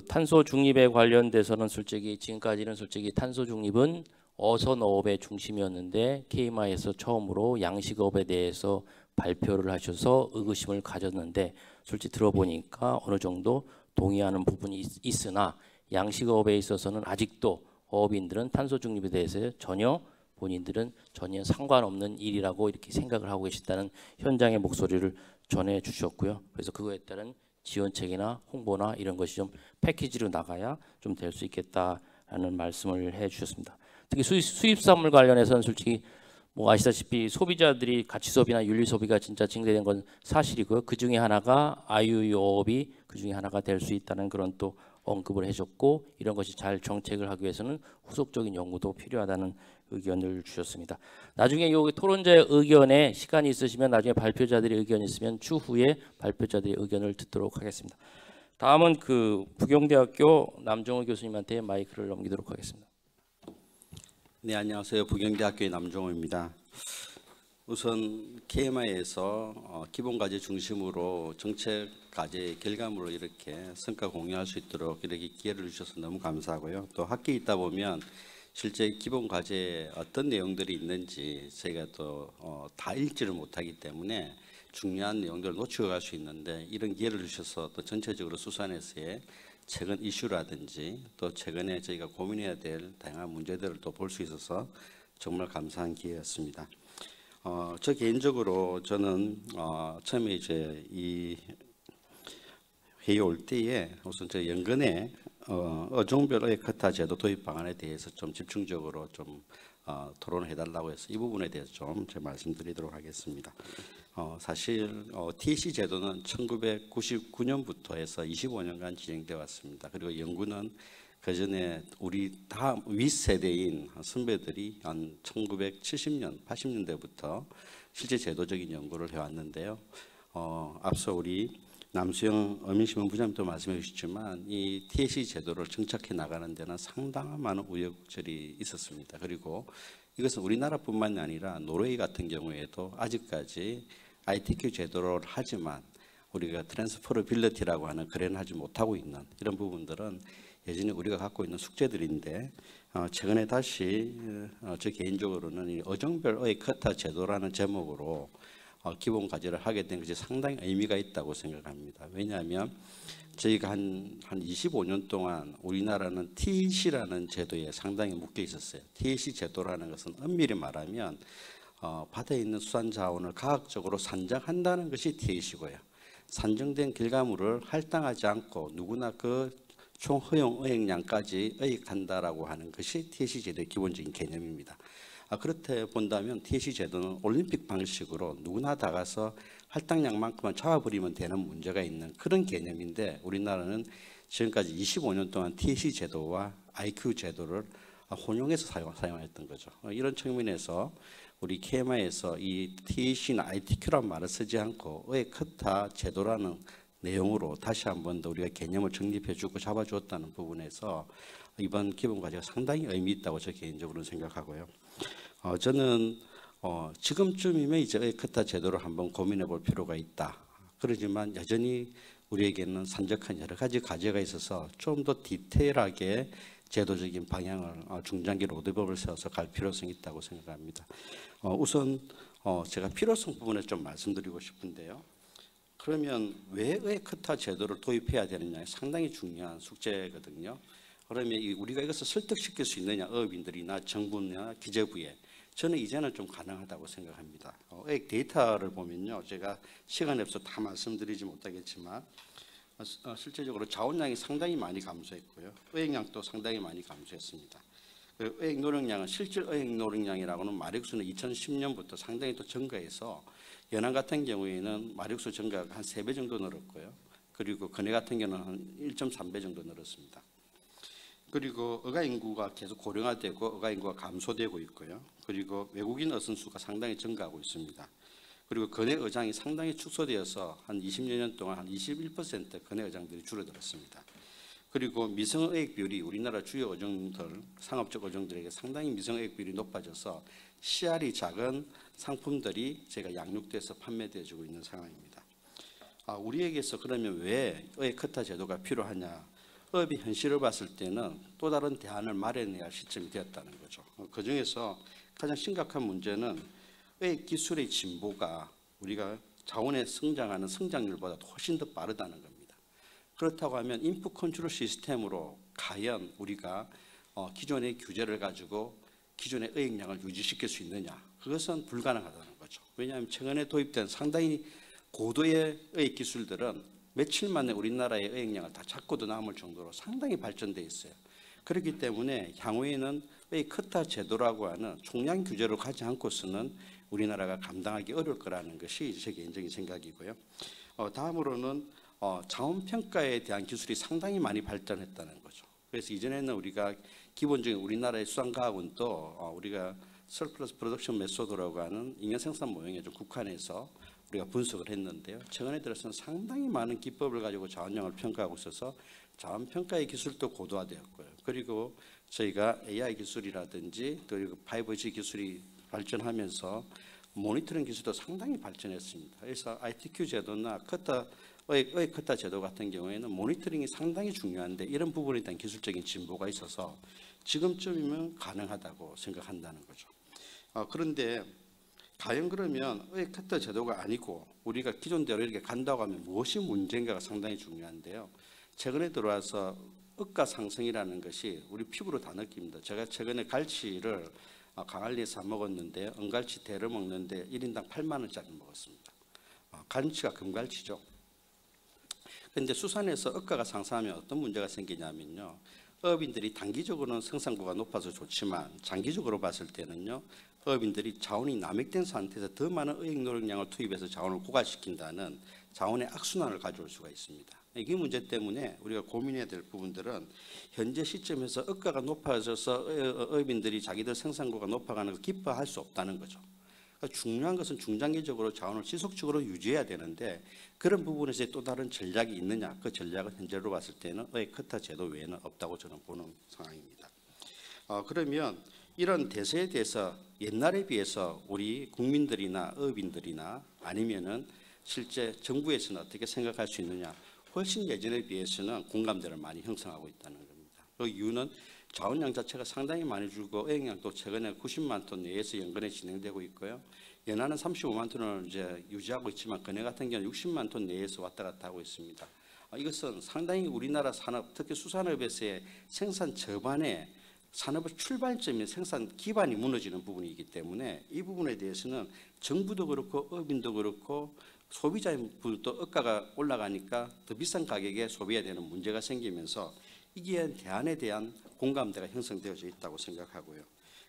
탄소 중립에 관련돼서는 지금까지는 탄소 중립은 어선어업의 중심이었는데 KMI에서 처음으로 양식업에 대해서 발표를 하셔서 의구심을 가졌는데, 솔직히 들어보니까 어느 정도 동의하는 부분이 있으나 양식업에 있어서는 아직도 어업인들은 탄소 중립에 대해서 본인들은 전혀 상관없는 일이라고 이렇게 생각을 하고 계시다는 현장의 목소리를 전해 주셨고요. 그래서 그거에 따른 지원책이나 홍보나 이런 것이 좀 패키지로 나가야 좀 될 수 있겠다라는 말씀을 해 주셨습니다. 특히 수입산물 관련해서는 솔직히 뭐 아시다시피 소비자들이 가치 소비나 윤리 소비가 진짜 증대된 건 사실이고요. 그 중에 하나가 IUU업이 그 중에 하나가 될 수 있다는 그런 또 언급을 해줬고, 이런 것이 잘 정책을 하기 위해서는 후속적인 연구도 필요하다는 의견을 주셨습니다. 나중에 요 토론자의 의견에 시간이 있으시면 나중에 발표자들의 의견이 있으면 추후에 발표자들의 의견을 듣도록 하겠습니다. 다음은 부경대학교 남종호 교수님한테 마이크를 넘기도록 하겠습니다. 네, 안녕하세요. 부경대학교의 남종호입니다. 우선 KMI에서 기본과제 중심으로 정책 과제의 결과물을 이렇게 성과 공유할 수 있도록 이렇게 기회를 주셔서 너무 감사하고요. 또 학교에 있다 보면 실제 기본과제에 어떤 내용들이 있는지 저희가 또 다 읽지를 못하기 때문에 중요한 내용들을 놓치고 갈 수 있는데, 이런 기회를 주셔서 또 전체적으로 수산에서의 최근 이슈라든지 또 최근에 저희가 고민해야 될 다양한 문제들을 또 볼 수 있어서 정말 감사한 기회였습니다. 저 개인적으로 저는 처음에 이제 이 회의 올 때에 우선 저 연근에 어종별 의학허타 제도 도입 방안에 대해서 좀 집중적으로 좀 토론을 해달라고 해서 이 부분에 대해서 좀 제가 말씀드리도록 하겠습니다. 사실 TC 제도는 1999년부터 해서 25년간 진행되어 왔습니다. 그리고 연구는 그 전에 우리 다 윗세대인 선배들이 한 1970년, 80년대부터 실제 제도적인 연구를 해왔는데요. 앞서 우리 남수영 어민신문 부장님도 말씀해 주셨지만 이 TC 제도를 정착해 나가는 데는 상당한 많은 우여곡절이 있었습니다. 그리고 이것은 우리나라뿐만이 아니라 노르웨이 같은 경우에도 아직까지 ITQ 제도를 하지만 우리가 트랜스퍼러빌리티라고 하는 거래는 하지 못하고 있는 이런 부분들은 여전히 우리가 갖고 있는 숙제들인데, 최근에 다시 저 개인적으로는 이 어종별 의학허타 제도라는 제목으로 기본 과제를 하게 된 것이 상당히 의미가 있다고 생각합니다. 왜냐하면 저희가 한 25년 동안 우리나라는 TC라는 제도에 상당히 묶여 있었어요. TC 제도라는 것은 엄밀히 말하면 바다에 있는 수산 자원을 과학적으로 산정한다는 것이 TC고요. 산정된 결과물을 할당하지 않고 누구나 그 총 허용 의획량까지 의획한다라고 하는 것이 TC 제도의 기본적인 개념입니다. 그렇게 본다면 TC 제도는 올림픽 방식으로 누구나 다 가서 할당량만큼만 잡아버리면 되는 문제가 있는 그런 개념인데, 우리나라는 지금까지 25년 동안 TC 제도와 IQ 제도를 혼용해서 사용했던 거죠. 이런 측면에서 우리 KMI에서 이 TC나 ITQ란 말을 쓰지 않고 의학허타 제도라는 내용으로 다시 한 번 더 우리가 개념을 정립해주고 잡아주었다는 부분에서 이번 기본과제가 상당히 의미 있다고 저 개인적으로는 생각하고요. 저는 지금쯤이면 이제 의학허타 제도를 한번 고민해 볼 필요가 있다. 그러지만 여전히 우리에게는 산적한 여러 가지 과제가 있어서 좀 더 디테일하게 제도적인 방향을 중장기 로드맵을 세워서 갈 필요성이 있다고 생각합니다. 우선 제가 필요성 부분에 좀 말씀드리고 싶은데요. 그러면 왜 의학허타 제도를 도입해야 되느냐, 상당히 중요한 숙제거든요. 그러면 우리가 이것을 설득시킬 수 있느냐, 어업인들이나 정부나 기재부에. 저는 이제는 좀 가능하다고 생각합니다. 의학 데이터를 보면요, 제가 시간이 없어 다 말씀드리지 못하겠지만 실제적으로 자원량이 상당히 많이 감소했고요, 의획량도 상당히 많이 감소했습니다. 의획 노력량은 실질 의획 노력량이라고는 마력수는 2010년부터 상당히 또 증가해서 연안 같은 경우에는 마력수 증가가 한 3배 정도 늘었고요. 그리고 근해 같은 경우는 한 1.3배 정도 늘었습니다. 그리고 어가 인구가 계속 고령화되고 어가 인구가 감소되고 있고요. 그리고 외국인 어선 수가 상당히 증가하고 있습니다. 그리고 근해 어장이 상당히 축소되어서 한 20여 년 동안 한 21% 근해 어장들이 줄어들었습니다. 그리고 미성의액 비율이 우리나라 주요 어종들, 상업적 어종들에게 상당히 미성의액 비율이 높아져서 CR이 작은 상품들이 제가 양육돼서 판매되어지고 있는 상황입니다. 우리에게서 그러면 왜 의학허타 제도가 필요하냐? 업의 현실을 봤을 때는 또 다른 대안을 마련해야 할 시점이 되었다는 거죠. 그중에서 가장 심각한 문제는 의학 기술의 진보가 우리가 자원에 성장하는 성장률보다 훨씬 더 빠르다는 겁니다. 그렇다고 하면 인풋 컨트롤 시스템으로 과연 우리가 기존의 규제를 가지고 기존의 의획량을 유지시킬 수 있느냐? 그것은 불가능하다는 거죠. 왜냐하면 최근에 도입된 상당히 고도의 의획 기술들은 며칠 만에 우리나라의 의획량을 다 잡고도 남을 정도로 상당히 발전되어 있어요. 그렇기 때문에 향후에는 의학허타 제도라고 하는 총량 규제를 가지 않고서는 우리나라가 감당하기 어려울 거라는 것이 제 개인적인 생각이고요. 다음으로는 자원평가에 대한 기술이 상당히 많이 발전했다는 거죠. 그래서 이전에는 우리가 기본적인 우리나라의 수산과학원도 우리가 서플러스 프로덕션 메소드라고 하는 잉여 생산 모형에 좀 국한해서 우리가 분석을 했는데요. 최근에 들어서는 상당히 많은 기법을 가지고 자원량을 평가하고 있어서 자원평가의 기술도 고도화되었고요. 그리고 저희가 AI 기술이라든지 그리고 5G 기술이 발전하면서 모니터링 기술도 상당히 발전했습니다. 그래서 ITQ 제도나 어획 커터 제도 같은 경우에는 모니터링이 상당히 중요한데 이런 부분에 대한 기술적인 진보가 있어서 지금쯤이면 가능하다고 생각한다는 거죠. 그런데 과연 그러면 어획 커터 제도가 아니고 우리가 기존대로 이렇게 간다고 하면 무엇이 문제인가가 상당히 중요한데요. 최근에 들어와서 억가 상승이라는 것이 우리 피부로 다 느낍니다. 제가 최근에 갈치를 강알리에서 먹었는데 은갈치 대를 먹는데 1인당 8만 원짜리 먹었습니다. 갈치가 금갈치죠. 그런데 수산에서 억가가 상승하면 어떤 문제가 생기냐면요. 어업인들이 단기적으로는 생산고가 높아서 좋지만 장기적으로 봤을 때는요. 어업인들이 자원이 남획된 상태에서 더 많은 어획 노력량을 투입해서 자원을 고갈시킨다는 자원의 악순환을 가져올 수가 있습니다. 이 문제 때문에 우리가 고민해야 될 부분들은 현재 시점에서 억가가 높아져서 어업인들이 자기들 생산고가 높아가는 걸 기뻐할 수 없다는 거죠. 그러니까 중요한 것은 중장기적으로 자원을 지속적으로 유지해야 되는데 그런 부분에서 또 다른 전략이 있느냐, 그 전략은 현재로 봤을 때는 어획 커터 제도 외에는 없다고 저는 보는 상황입니다. 그러면 이런 대세에 대해서 옛날에 비해서 우리 국민들이나 어업인들이나 아니면은 실제 정부에서는 어떻게 생각할 수 있느냐, 훨씬 예전에 비해서는 공감대를 많이 형성하고 있다는 겁니다. 그 이유는 자원량 자체가 상당히 많이 줄고 어획량도 최근에 90만 톤 내에서 연간에 진행되고 있고요. 연하는 35만 톤을 이제 유지하고 있지만 근해 같은 경우는 60만 톤 내에서 왔다 갔다 하고 있습니다. 이것은 상당히 우리나라 산업, 특히 수산업에서의 생산 저반에 산업의 출발점인 생산 기반이 무너지는 부분이기 때문에 이 부분에 대해서는 정부도 그렇고 어민도 그렇고 소비자의 분도 억가가 올라가니까 더 비싼 가격에 소비해야 되는 문제가 생기면서 이게 대안에 대한 공감대가 형성되어져 있다고 생각하고요.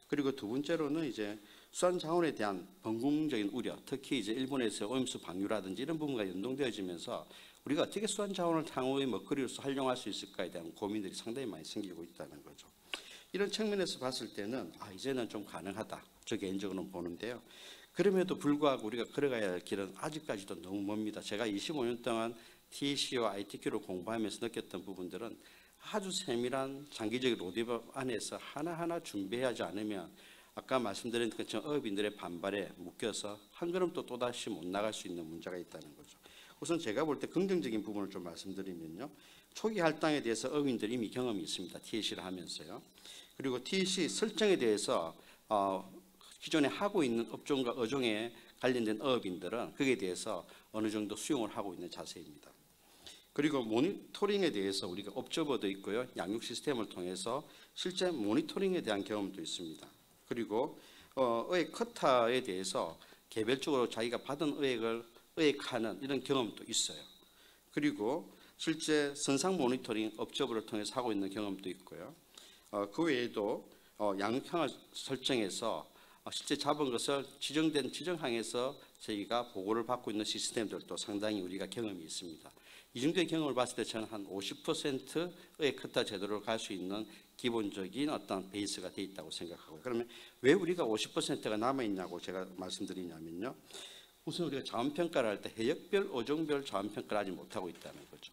그리고 두 번째로는 이제 수산 자원에 대한 범국민적인 우려, 특히 이제 일본에서 오염수 방류라든지 이런 부분과 연동되어지면서 우리가 어떻게 수산 자원을 향후의 먹거리로서 활용할 수 있을까에 대한 고민들이 상당히 많이 생기고 있다는 거죠. 이런 측면에서 봤을 때는 이제는 좀 가능하다. 저 개인적으로는 보는데요. 그럼에도 불구하고 우리가 걸어가야 할 길은 아직까지도 너무 멉니다. 제가 25년 동안 TEC와 ITQ를 공부하면서 느꼈던 부분들은 아주 세밀한 장기적인 로드맵 안에서 하나하나 준비하지 않으면 아까 말씀드린 것처럼 어업인들의 반발에 묶여서 한 걸음도 또다시 못 나갈 수 있는 문제가 있다는 거죠. 우선 제가 볼 때 긍정적인 부분을 좀 말씀드리면요. 초기 할당에 대해서 어업인들이 이미 경험이 있습니다. TEC를 하면서요. 그리고 TEC 설정에 대해서 기존에 하고 있는 업종과 어종에 관련된 어업인들은 거기에 대해서 어느 정도 수용을 하고 있는 자세입니다. 그리고 모니터링에 대해서 우리가 옵저버도 있고요. 양육 시스템을 통해서 실제 모니터링에 대한 경험도 있습니다. 그리고 어획 커터에 대해서 개별적으로 자기가 받은 어획을 어획하는 이런 경험도 있어요. 그리고 실제 선상 모니터링 옵저버를 통해서 하고 있는 경험도 있고요. 그 외에도 양육항을 설정해서 실제 잡은 것을 지정된 지정항에서 저희가 보고를 받고 있는 시스템들도 상당히 우리가 경험이 있습니다. 이 정도의 경험을 봤을 때 저는 한 50% 어획 커터 제도로 갈 수 있는 기본적인 어떤 베이스가 되어 있다고 생각하고요. 그러면 왜 우리가 50%가 남아있냐고 제가 말씀드리냐면요. 우선 우리가 자원평가를 할 때 해역별, 어종별 자원평가를 하지 못하고 있다는 거죠.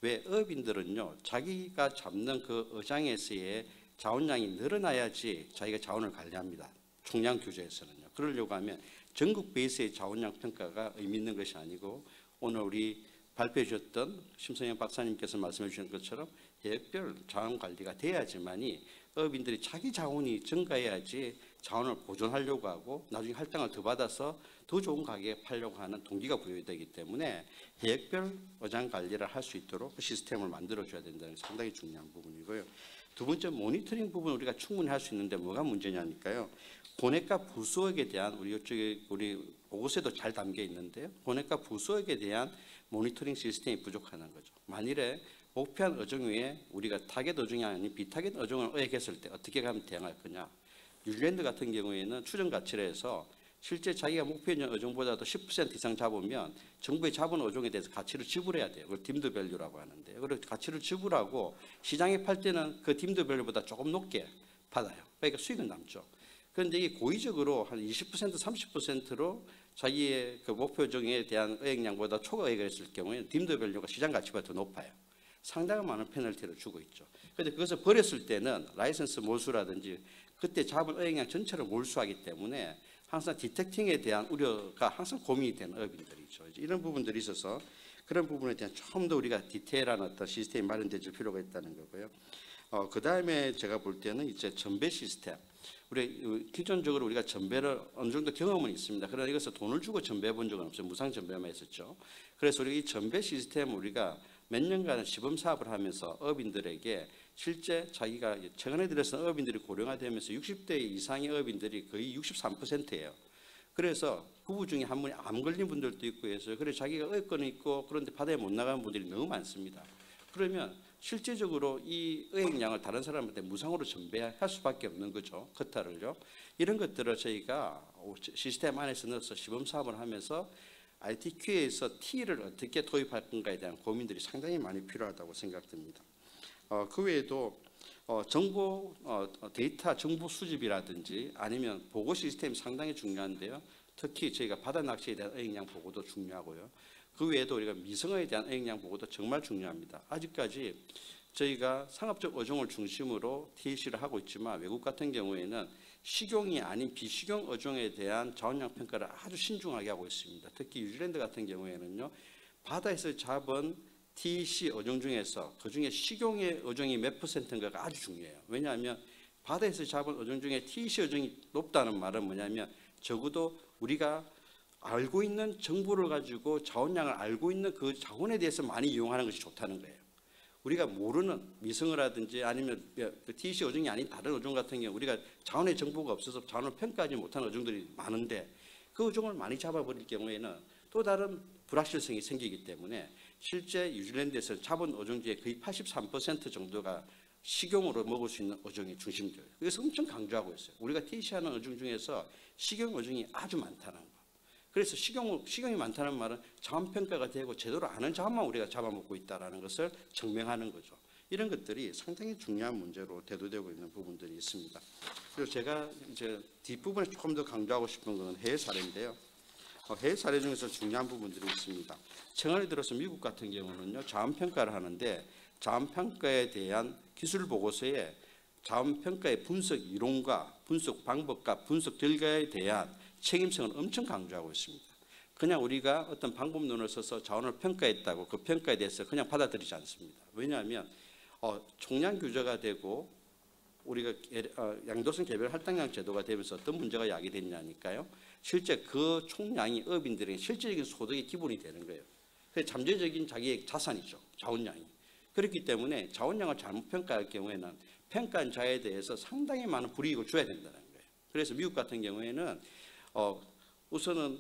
왜 어업인들은요. 자기가 잡는 그 어장에서의 자원량이 늘어나야지 자기가 자원을 관리합니다. 총량 규제에서는요. 그러려고 하면 전국 베이스의 자원량 평가가 의미 있는 것이 아니고 오늘 우리 발표해 주셨던 심성영 박사님께서 말씀해 주신 것처럼 해역별 자원 관리가 돼야지만이 어업인들이 자기 자원이 증가해야지 자원을 보존하려고 하고 나중에 할당을 더 받아서 더 좋은 가격에 팔려고 하는 동기가 부여되기 때문에 해역별 어장 관리를 할 수 있도록 그 시스템을 만들어줘야 된다는 게 상당히 중요한 부분이고요. 두 번째 모니터링 부분 우리가 충분히 할 수 있는데 뭐가 문제냐니까요. 고액과 부수액에 대한 우리 보고서에도 잘 담겨 있는데요. 고액과 부수액에 대한 모니터링 시스템이 부족하는 거죠. 만일에 목표한 어종 외에 우리가 타겟 어종이 아닌 비타겟 어종을 어획했을 때 어떻게 하면 대응할 거냐. 뉴질랜드 같은 경우에는 추정 가치를 해서 실제 자기가 목표한 어종보다도 10% 이상 잡으면 정부의 잡은 어종에 대해서 가치를 지불해야 돼요. 그걸 딤드 밸류라고 하는데요. 그리고 가치를 지불하고 시장에 팔 때는 그 딤드 밸류보다 조금 높게 받아요. 그러니까 수익은 남죠. 그런데 이게 고의적으로 한 20% 30%로 자기의 그 목표 어종에 대한 어획량보다 초과어획을 했을 경우에 딤드 밸류가 시장 가치보다 더 높아요. 상당히 많은 페널티를 주고 있죠. 그런데 그것을 버렸을 때는 라이선스 몰수라든지 그때 잡은 어획량 전체를 몰수하기 때문에 항상 디텍팅에 대한 우려가 항상 고민이 되는 업인들이죠. 이런 부분들이 있어서 그런 부분에 대한 좀 더 우리가 디테일한 어떤 시스템이 마련될 필요가 있다는 거고요. 그 다음에 제가 볼 때는 이제 전배 시스템. 우리 기존적으로 우리가 전배를 어느 정도 경험은 있습니다. 그러나 이것을 돈을 주고 전배해 본 적은 없어요. 무상 전배만 했었죠. 그래서 우리가 이 전배 시스템을 우리가 몇 년간 시범 사업을 하면서 업인들에게 실제 자기가 최근에 들어서 업인들이 고령화되면서 60대 이상의 업인들이 거의 63%예요. 그래서 부부 중에 한 분이 암 걸린 분들도 있고 해서 그래서 자기가 의권이 있고 그런데 바다에 못 나가는 분들이 너무 많습니다. 그러면 실제적으로 이 의획량을 다른 사람한테 무상으로 전배할 수밖에 없는 거죠. 커터를요. 이런 것들을 저희가 시스템 안에서 넣어서 시범 사업을 하면서 ITQ에서 T를 어떻게 도입할 건가에 대한 고민들이 상당히 많이 필요하다고 생각됩니다. 그 외에도 정보 데이터 정보 수집이라든지 아니면 보고 시스템이 상당히 중요한데요. 특히 저희가 바다 낚시에 대한 어획량 보고도 중요하고요. 그 외에도 우리가 미성어에 대한 어획량 보고도 정말 중요합니다. 아직까지 저희가 상업적 어종을 중심으로 TAC를 하고 있지만 외국 같은 경우에는 식용이 아닌 비식용 어종에 대한 자원량 평가를 아주 신중하게 하고 있습니다. 특히 뉴질랜드 같은 경우에는요. 바다에서 잡은 TAC 어종 중에서 그중에 식용의 어종이 몇 %인가가 아주 중요해요. 왜냐하면 바다에서 잡은 어종 중에 TAC 어종이 높다는 말은 뭐냐면 적어도 우리가 알고 있는 정보를 가지고 자원량을 알고 있는 그 자원에 대해서 많이 이용하는 것이 좋다는 거예요. 우리가 모르는 미성어라든지 아니면 그 TAC 어종이 아닌 다른 어종 같은 경우 우리가 자원의 정보가 없어서 자원을 평가하지 못하는 어종들이 많은데 그 어종을 많이 잡아버릴 경우에는 또 다른 불확실성이 생기기 때문에 실제 뉴질랜드에서 잡은 어종 중에 거의 83% 정도가 식용으로 먹을 수 있는 어종이 중심돼요. 그래서 엄청 강조하고 있어요. 우리가 TAC하는 어종 중에서 식용 어종이 아주 많다는 거. 그래서 식용이 많다는 말은 자원평가가 되고 제대로 아는 자원만 우리가 잡아먹고 있다는 것을 증명하는 거죠. 이런 것들이 상당히 중요한 문제로 대두되고 있는 부분들이 있습니다. 그리고 제가 이제 뒷부분에 조금 더 강조하고 싶은 것은 해외 사례인데요. 해외 사례 중에서 중요한 부분들이 있습니다. 최근에 들어서 미국 같은 경우는요, 자원평가를 하는데 자원평가에 대한 기술 보고서에 자원평가의 분석 이론과 분석 방법과 분석 결과에 대한 책임성을 엄청 강조하고 있습니다. 그냥 우리가 어떤 방법론을 써서 자원을 평가했다고 그 평가에 대해서 그냥 받아들이지 않습니다. 왜냐하면 총량 규제가 되고 우리가 양도성 개별 할당량 제도가 되면서 어떤 문제가 야기됐냐니까요. 실제 그 총량이 업인들에게 실질적인 소득의 기본이 되는 거예요. 그게 잠재적인 자기의 자산이죠. 자원량이. 그렇기 때문에 자원량을 잘못 평가할 경우에는 평가한 자에 대해서 상당히 많은 불이익을 줘야 된다는 거예요. 그래서 미국 같은 경우에는 우선은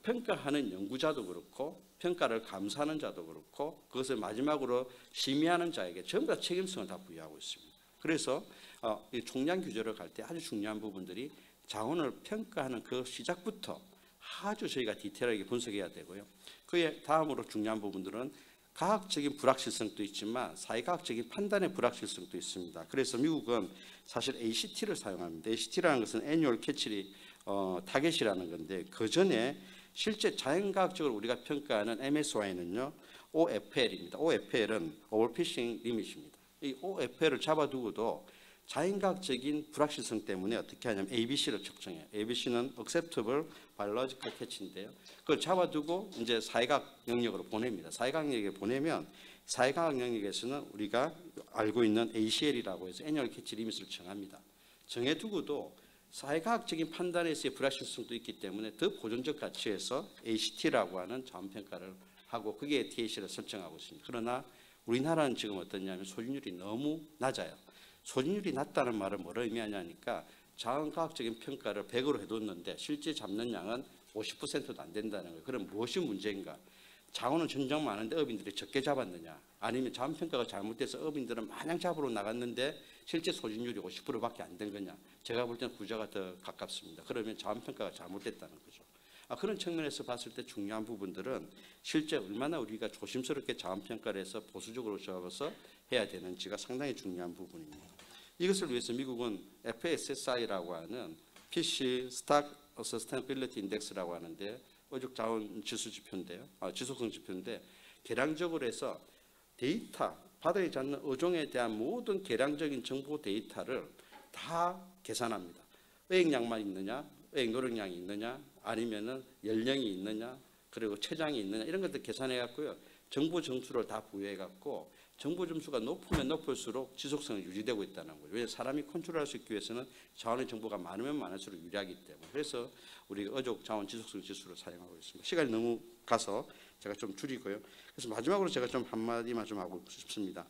평가하는 연구자도 그렇고 평가를 감사하는 자도 그렇고 그것을 마지막으로 심의하는 자에게 전부 다 책임성을 다 부여하고 있습니다. 그래서 이 총량 규제를 갈 때 아주 중요한 부분들이 자원을 평가하는 그 시작부터 아주 저희가 디테일하게 분석해야 되고요. 그에 다음으로 중요한 부분들은 과학적인 불확실성도 있지만 사회과학적인 판단의 불확실성도 있습니다. 그래서 미국은 사실 ACT를 사용합니다. ACT라는 것은 Annual Catch 타겟이라는 건데 그 전에 실제 자연과학적으로 우리가 평가하는 MSY는요 OFL입니다. OFL은 Overfishing Limit입니다. 이 OFL을 잡아두고도 자연과학적인 불확실성 때문에 어떻게 하냐면 ABC를 측정해요. ABC는 Acceptable Biological Catch인데요. 그걸 잡아두고 이제 사회과학 영역으로 보냅니다. 사회과학 영역에 보내면 사회과학 영역에서는 우리가 알고 있는 ACL이라고 해서 Annual Catch Limit을 정합니다. 정해두고도 사회과학적인 판단에서의 불확실성도 있기 때문에 더 보존적 가치에서 ACT라고 하는 자원평가를 하고 그게 TAC를 설정하고 있습니다. 그러나 우리나라는 지금 어떠냐면 소진율이 너무 낮아요. 소진율이 낮다는 말은 뭐를 의미하냐니까 자원과학적인 평가를 100으로 해뒀는데 실제 잡는 양은 50%도 안 된다는 거예요. 그럼 무엇이 문제인가? 자원은 점점 많은데 업인들이 적게 잡았느냐? 아니면 자원평가가 잘못돼서 업인들은 마냥 잡으러 나갔는데 실제 소진율이 50%밖에 안 된 거냐? 제가 볼 때는 구조가 더 가깝습니다. 그러면 자원평가가 잘못됐다는 거죠. 그런 측면에서 봤을 때 중요한 부분들은 실제 얼마나 우리가 조심스럽게 자원평가를 해서 보수적으로 적어서 해야 되는지가 상당히 중요한 부분입니다. 이것을 위해서 미국은 FSSI라고 하는 PC Stock Sustainability Index라고 하는데 어족 자원 지수 지표인데요. 지속성 지표인데 계량적으로 해서 데이터, 바다에 잡는 어종에 대한 모든 계량적인 정보 데이터를 다 계산합니다. 어획량만 있느냐, 의획 노력량이 있느냐, 아니면은 연령이 있느냐, 그리고 체장이 있느냐 이런 것들 계산해 갖고요. 정보 점수를 다 부여해 갖고 정보 점수가 높으면 높을수록 지속성이 유지되고 있다는 거예요. 왜냐하면 사람이 컨트롤할 수 있기 위해서는 자원의 정보가 많으면 많을수록 유리하기 때문에. 그래서 우리 어족 자원 지속성 지수를 사용하고 있습니다. 시간이 너무 가서 제가 좀 줄이고요. 그래서 마지막으로 제가 좀 한마디만 좀 하고 싶습니다.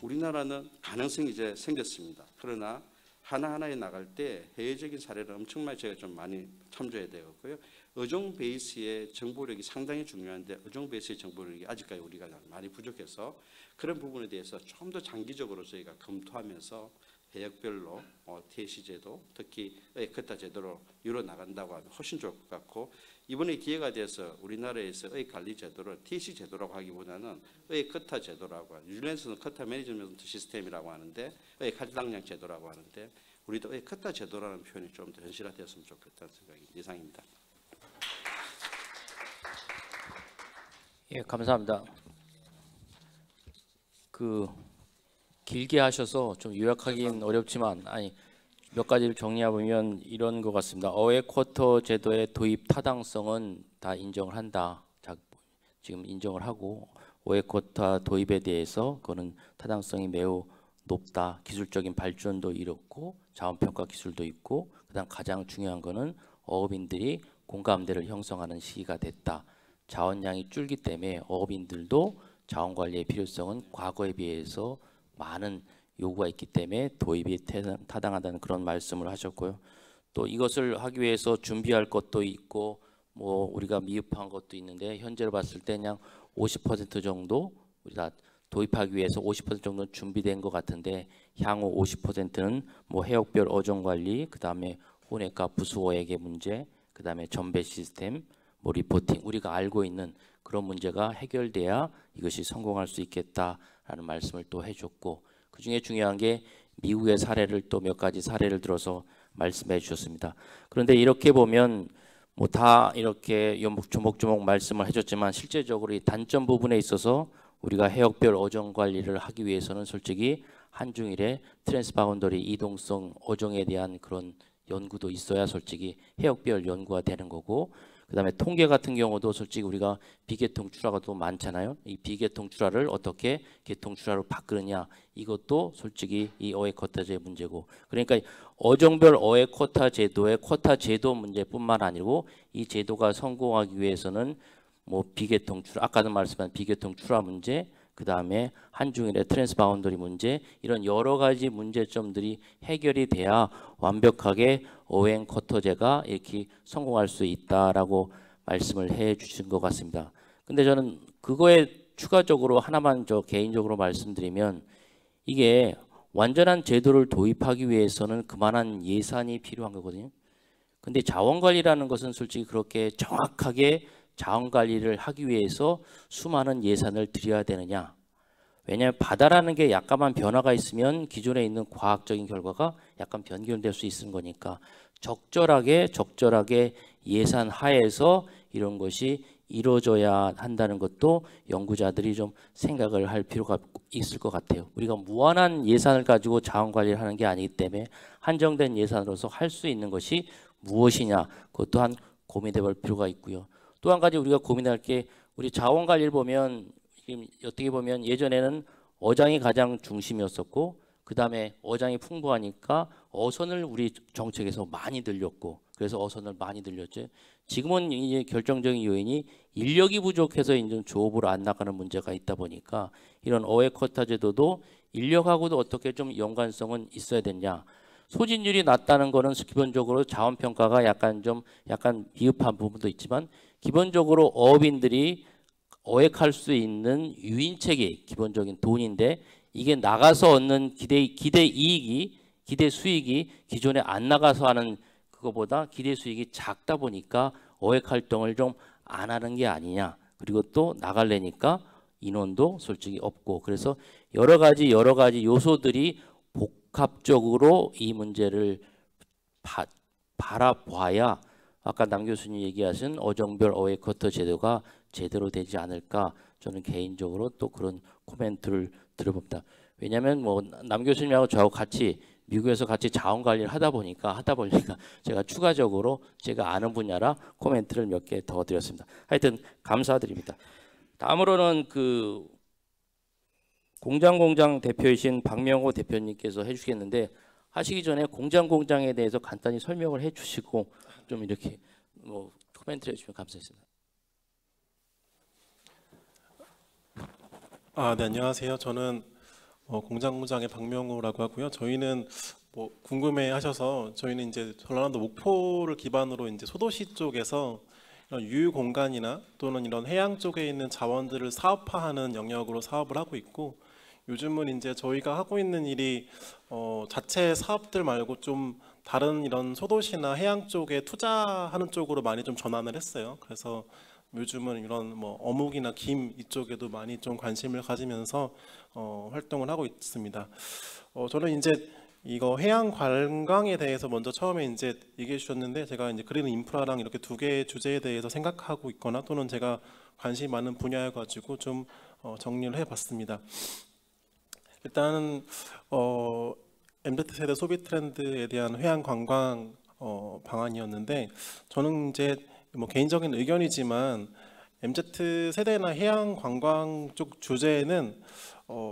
우리나라는 가능성이 이제 생겼습니다. 그러나 하나하나에 나갈 때 해외적인 사례를 엄청나게 제가 좀 많이 참조해야 되겠고요. 어종 베이스의 정보력이 상당히 중요한데 어종 베이스의 정보력이 아직까지 우리가 많이 부족해서 그런 부분에 대해서 좀 더 장기적으로 저희가 검토하면서 해역별로 TAC 제도, 특히 의커타 제도로 이뤄 나간다고 하면 훨씬 좋을 것 같고 이번에 기회가 돼서 우리나라에서 의관리 제도를 TAC 제도라고 하기보다는 의커타 제도라고 하는 뉴질랜드에서는 커타 매니지먼트 시스템이라고 하는데 의칼당량 제도라고 하는데 우리도 의커타 제도라는 표현이 좀 더 현실화되었으면 좋겠다는 생각이 이상입니다. 예, 감사합니다. 길게 하셔서 좀 요약하기는 어렵지만 몇 가지를 정리해보면 이런 것 같습니다. 어웨이 쿼터 제도의 도입 타당성은 다 인정을 한다. 지금 인정을 하고 어웨이 쿼터 도입에 대해서 그거는 타당성이 매우 높다. 기술적인 발전도 이뤘고 자원평가 기술도 있고 그다음 가장 중요한 거는 어업인들이 공감대를 형성하는 시기가 됐다. 자원량이 줄기 때문에 어업인들도 자원관리의 필요성은 과거에 비해서 많은 요구가 있기 때문에 도입이 타당하다는 그런 말씀을 하셨고요. 또 이것을 하기 위해서 준비할 것도 있고 뭐 우리가 미흡한 것도 있는데 현재로 봤을 때 그냥 50% 정도 우리가 도입하기 위해서 50% 정도는 준비된 것 같은데 향후 50%는 뭐 해역별 어종 관리, 그다음에 혼액과 부수어액의 문제, 그다음에 전배 시스템, 뭐 리포팅 우리가 알고 있는 그런 문제가 해결돼야 이것이 성공할 수 있겠다라는 말씀을 또 해줬고 그 중에 중요한 게 미국의 사례를 또 몇 가지 사례를 들어서 말씀해 주셨습니다. 그런데 이렇게 보면 뭐 다 이렇게 조목조목 말씀을 해줬지만 실제적으로 이 단점 부분에 있어서 우리가 해역별 어종 관리를 하기 위해서는 솔직히 한중일의 트랜스바운더리 이동성 어종에 대한 그런 연구도 있어야 솔직히 해역별 연구가 되는 거고 그다음에 통계 같은 경우도 솔직히 우리가 비계통 출하가 또 많잖아요. 이 비계통 출하를 어떻게 계통 출하로 바꾸느냐 이것도 솔직히 이 어획 쿼타제의 문제고 그러니까 어종별 어획 쿼타 제도의 쿼타 제도 문제뿐만 아니고 이 제도가 성공하기 위해서는 뭐 비계통 출하 아까도 말씀한 비계통 출하 문제 그다음에 한중일의 트랜스바운더리 문제 이런 여러 가지 문제점들이 해결이 돼야 완벽하게 어획 쿼터제가 이렇게 성공할 수 있다라고 말씀을 해 주신 것 같습니다. 근데 저는 그거에 추가적으로 하나만 개인적으로 말씀드리면 이게 완전한 제도를 도입하기 위해서는 그만한 예산이 필요한 거거든요. 근데 자원관리라는 것은 솔직히 그렇게 정확하게 자원관리를 하기 위해서 수많은 예산을 들여야 되느냐. 왜냐하면 바다라는 게 약간만 변화가 있으면 기존에 있는 과학적인 결과가 약간 변경될 수 있는 거니까 적절하게 예산 하에서 이런 것이 이루어져야 한다는 것도 연구자들이 좀 생각을 할 필요가 있을 것 같아요. 우리가 무한한 예산을 가지고 자원관리를 하는 게 아니기 때문에 한정된 예산으로서 할 수 있는 것이 무엇이냐 그것 또한 고민해 볼 필요가 있고요. 또 한 가지 우리가 고민할 게 우리 자원관리를 보면 지금 어떻게 보면 예전에는 어장이 가장 중심이었었고 그 다음에 어장이 풍부하니까 어선을 우리 정책에서 많이 늘렸고 그래서 어선을 많이 늘렸죠. 지금은 이제 결정적인 요인이 인력이 부족해서 이제 조업으로 안 나가는 문제가 있다 보니까 이런 어획 쿼타 제도도 인력하고도 어떻게 좀 연관성은 있어야 되냐. 소진율이 낮다는 거는 기본적으로 자원평가가 약간 미흡한 부분도 있지만 기본적으로 어업인들이 어획할 수 있는 유인책이 기본적인 돈인데 이게 나가서 얻는 기대 이익이 기대 수익이 기존에 안 나가서 하는 그거보다 기대 수익이 작다 보니까 어획 활동을 좀 안 하는 게 아니냐. 그리고 또 나가려니까 인원도 솔직히 없고 그래서 여러 가지 요소들이 복합적으로 이 문제를 바라봐야 아까 남 교수님 얘기하신 어종별 어획 쿼터 제도가 제대로 되지 않을까 저는 개인적으로 또 그런 코멘트를 들어봅니다. 왜냐하면 뭐 남 교수님하고 저하고 같이 미국에서 같이 자원 관리를 하다 보니까 제가 추가적으로 제가 아는 분야라 코멘트를 몇 개 더 드렸습니다. 하여튼 감사드립니다. 다음으로는 그 공장 대표이신 박명호 대표님께서 해주시겠는데 하시기 전에 공장에 대해서 간단히 설명을 해주시고 좀 이렇게 뭐 코멘트를 해주시면 감사하겠습니다. 네, 안녕하세요. 저는 공장의 박명호라고 하고요. 저희는 뭐 궁금해하셔서 저희는 이제 전라남도 목포를 기반으로 이제 소도시 쪽에서 이런 유유 공간이나 또는 이런 해양 쪽에 있는 자원들을 사업화하는 영역으로 사업을 하고 있고, 요즘은 이제 저희가 하고 있는 일이 자체 사업들 말고 좀 다른 이런 소도시나 해양 쪽에 투자하는 쪽으로 많이 좀 전환을 했어요. 그래서 요즘은 이런 뭐 어묵이나 김 이쪽에도 많이 좀 관심을 가지면서 활동을 하고 있습니다. 저는 이제 이거 해양 관광에 대해서 먼저 처음에 이제 얘기해 주셨는데, 제가 이제 그린 인프라랑 이렇게 두 개의 주제에 대해서 생각하고 있거나 또는 제가 관심이 많은 분야여 가지고 좀 정리를 해봤습니다. 일단은 MZ세대 소비 트렌드에 대한 해양 관광 방안이었는데, 저는 이제 뭐 개인적인 의견이지만 MZ세대나 해양 관광 쪽 주제에는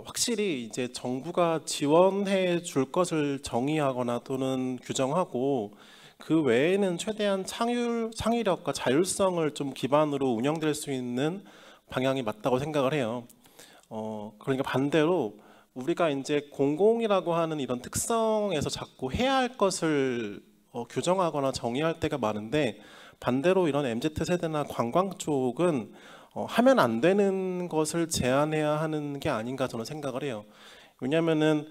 확실히 이제 정부가 지원해 줄 것을 정의하거나 또는 규정하고, 그 외에는 최대한 창의력과 자율성을 좀 기반으로 운영될 수 있는 방향이 맞다고 생각을 해요. 그러니까 반대로 우리가 이제 공공이라고 하는 이런 특성에서 자꾸 해야 할 것을 규정하거나 정의할 때가 많은데, 반대로 이런 MZ세대나 관광 쪽은 하면 안 되는 것을 제한해야 하는 게 아닌가 저는 생각을 해요. 왜냐하면은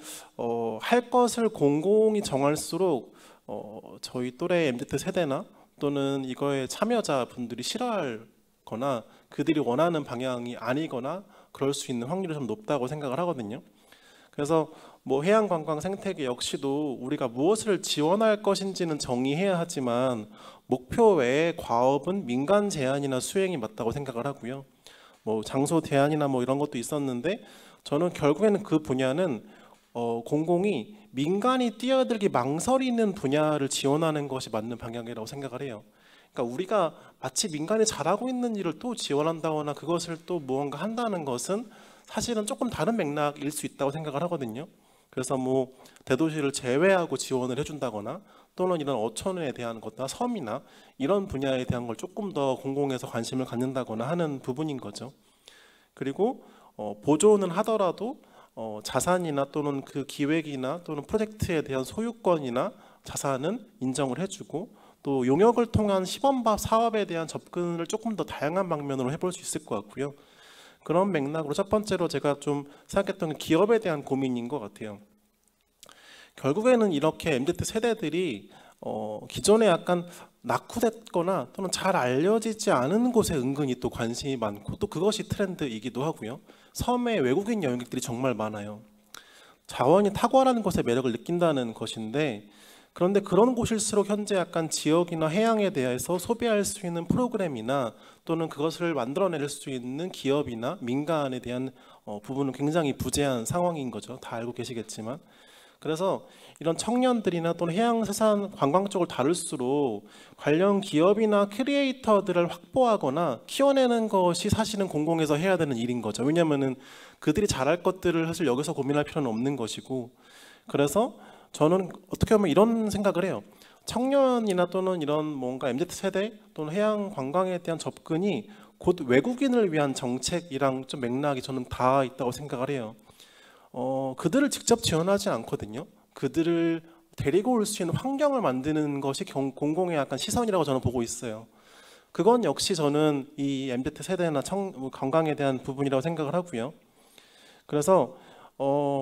할 것을 공공이 정할수록 저희 또래 MZ세대나 또는 이거에 참여자분들이 싫어하거나 그들이 원하는 방향이 아니거나 그럴 수 있는 확률이 좀 높다고 생각을 하거든요. 그래서 뭐 해양관광 생태계 역시도 우리가 무엇을 지원할 것인지는 정의해야 하지만 목표 외의 과업은 민간 제한이나 수행이 맞다고 생각을 하고요. 뭐 장소 대안이나 뭐 이런 것도 있었는데, 저는 결국에는 그 분야는 공공이 민간이 뛰어들기 망설이는 분야를 지원하는 것이 맞는 방향이라고 생각을 해요. 그러니까 우리가 마치 민간이 잘하고 있는 일을 또 지원한다거나 그것을 또 무언가 한다는 것은 사실은 조금 다른 맥락일 수 있다고 생각을 하거든요. 그래서 뭐 대도시를 제외하고 지원을 해준다거나 또는 이런 어촌에 대한 것이나 섬이나 이런 분야에 대한 걸 조금 더 공공에서 관심을 갖는다거나 하는 부분인 거죠. 그리고 보조는 하더라도 자산이나 또는 그 기획이나 또는 프로젝트에 대한 소유권이나 자산은 인정을 해주고, 또 용역을 통한 시범 사업에 대한 접근을 조금 더 다양한 방면으로 해볼 수 있을 것 같고요. 그런 맥락으로 첫 번째로 제가 좀 생각했던 기업에 대한 고민인 것 같아요. 결국에는 이렇게 MZ세대들이 기존에 약간 낙후됐거나 또는 잘 알려지지 않은 곳에 은근히 또 관심이 많고, 또 그것이 트렌드이기도 하고요. 섬에 외국인 여행객들이 정말 많아요. 자원이 탁월한 곳에 매력을 느낀다는 것인데, 그런데 그런 곳일수록 현재 약간 지역이나 해양에 대해서 소비할 수 있는 프로그램이나 또는 그것을 만들어낼 수 있는 기업이나 민간에 대한 부분은 굉장히 부재한 상황인 거죠. 다 알고 계시겠지만. 그래서 이런 청년들이나 또는 해양세산 관광 쪽을 다룰수록 관련 기업이나 크리에이터들을 확보하거나 키워내는 것이 사실은 공공에서 해야 되는 일인 거죠. 왜냐하면은 그들이 잘할 것들을 사실 여기서 고민할 필요는 없는 것이고, 그래서 저는 어떻게 보면 이런 생각을 해요. 청년이나 또는 이런 뭔가 MZ세대 또는 해양 관광에 대한 접근이 곧 외국인을 위한 정책이랑 좀 맥락이 저는 다 있다고 생각을 해요. 그들을 직접 지원하지 않거든요. 그들을 데리고 올 수 있는 환경을 만드는 것이 공공의 약간 시선이라고 저는 보고 있어요. 그건 역시 저는 이 MZ세대나 관광에 대한 부분이라고 생각을 하고요. 그래서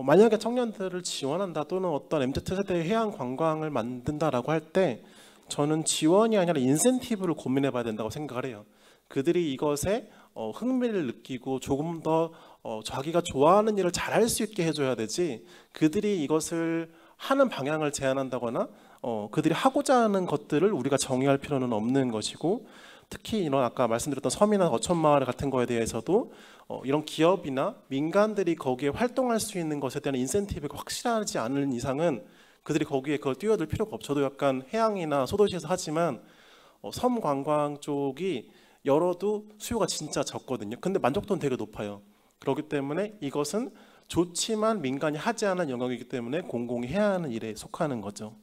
만약에 청년들을 지원한다 또는 어떤 MZ세대의 해양 관광을 만든다라고 할 때 저는 지원이 아니라 인센티브를 고민해 봐야 된다고 생각을 해요. 그들이 이것에 흥미를 느끼고 조금 더 자기가 좋아하는 일을 잘할 수 있게 해줘야 되지, 그들이 이것을 하는 방향을 제안한다거나 그들이 하고자 하는 것들을 우리가 정의할 필요는 없는 것이고, 특히 이런 아까 말씀드렸던 섬이나 어촌마을 같은 거에 대해서도 이런 기업이나 민간들이 거기에 활동할 수 있는 것에 대한 인센티브가 확실하지 않은 이상은 그들이 거기에 그걸 뛰어들 필요가 없죠. 저도 약간 해양이나 소도시에서 하지만 섬 관광 쪽이 열어도 수요가 진짜 적거든요. 근데 만족도는 되게 높아요. 그렇기 때문에 이것은 좋지만 민간이 하지 않은 영역이기 때문에 공공이 해야 하는 일에 속하는 거죠.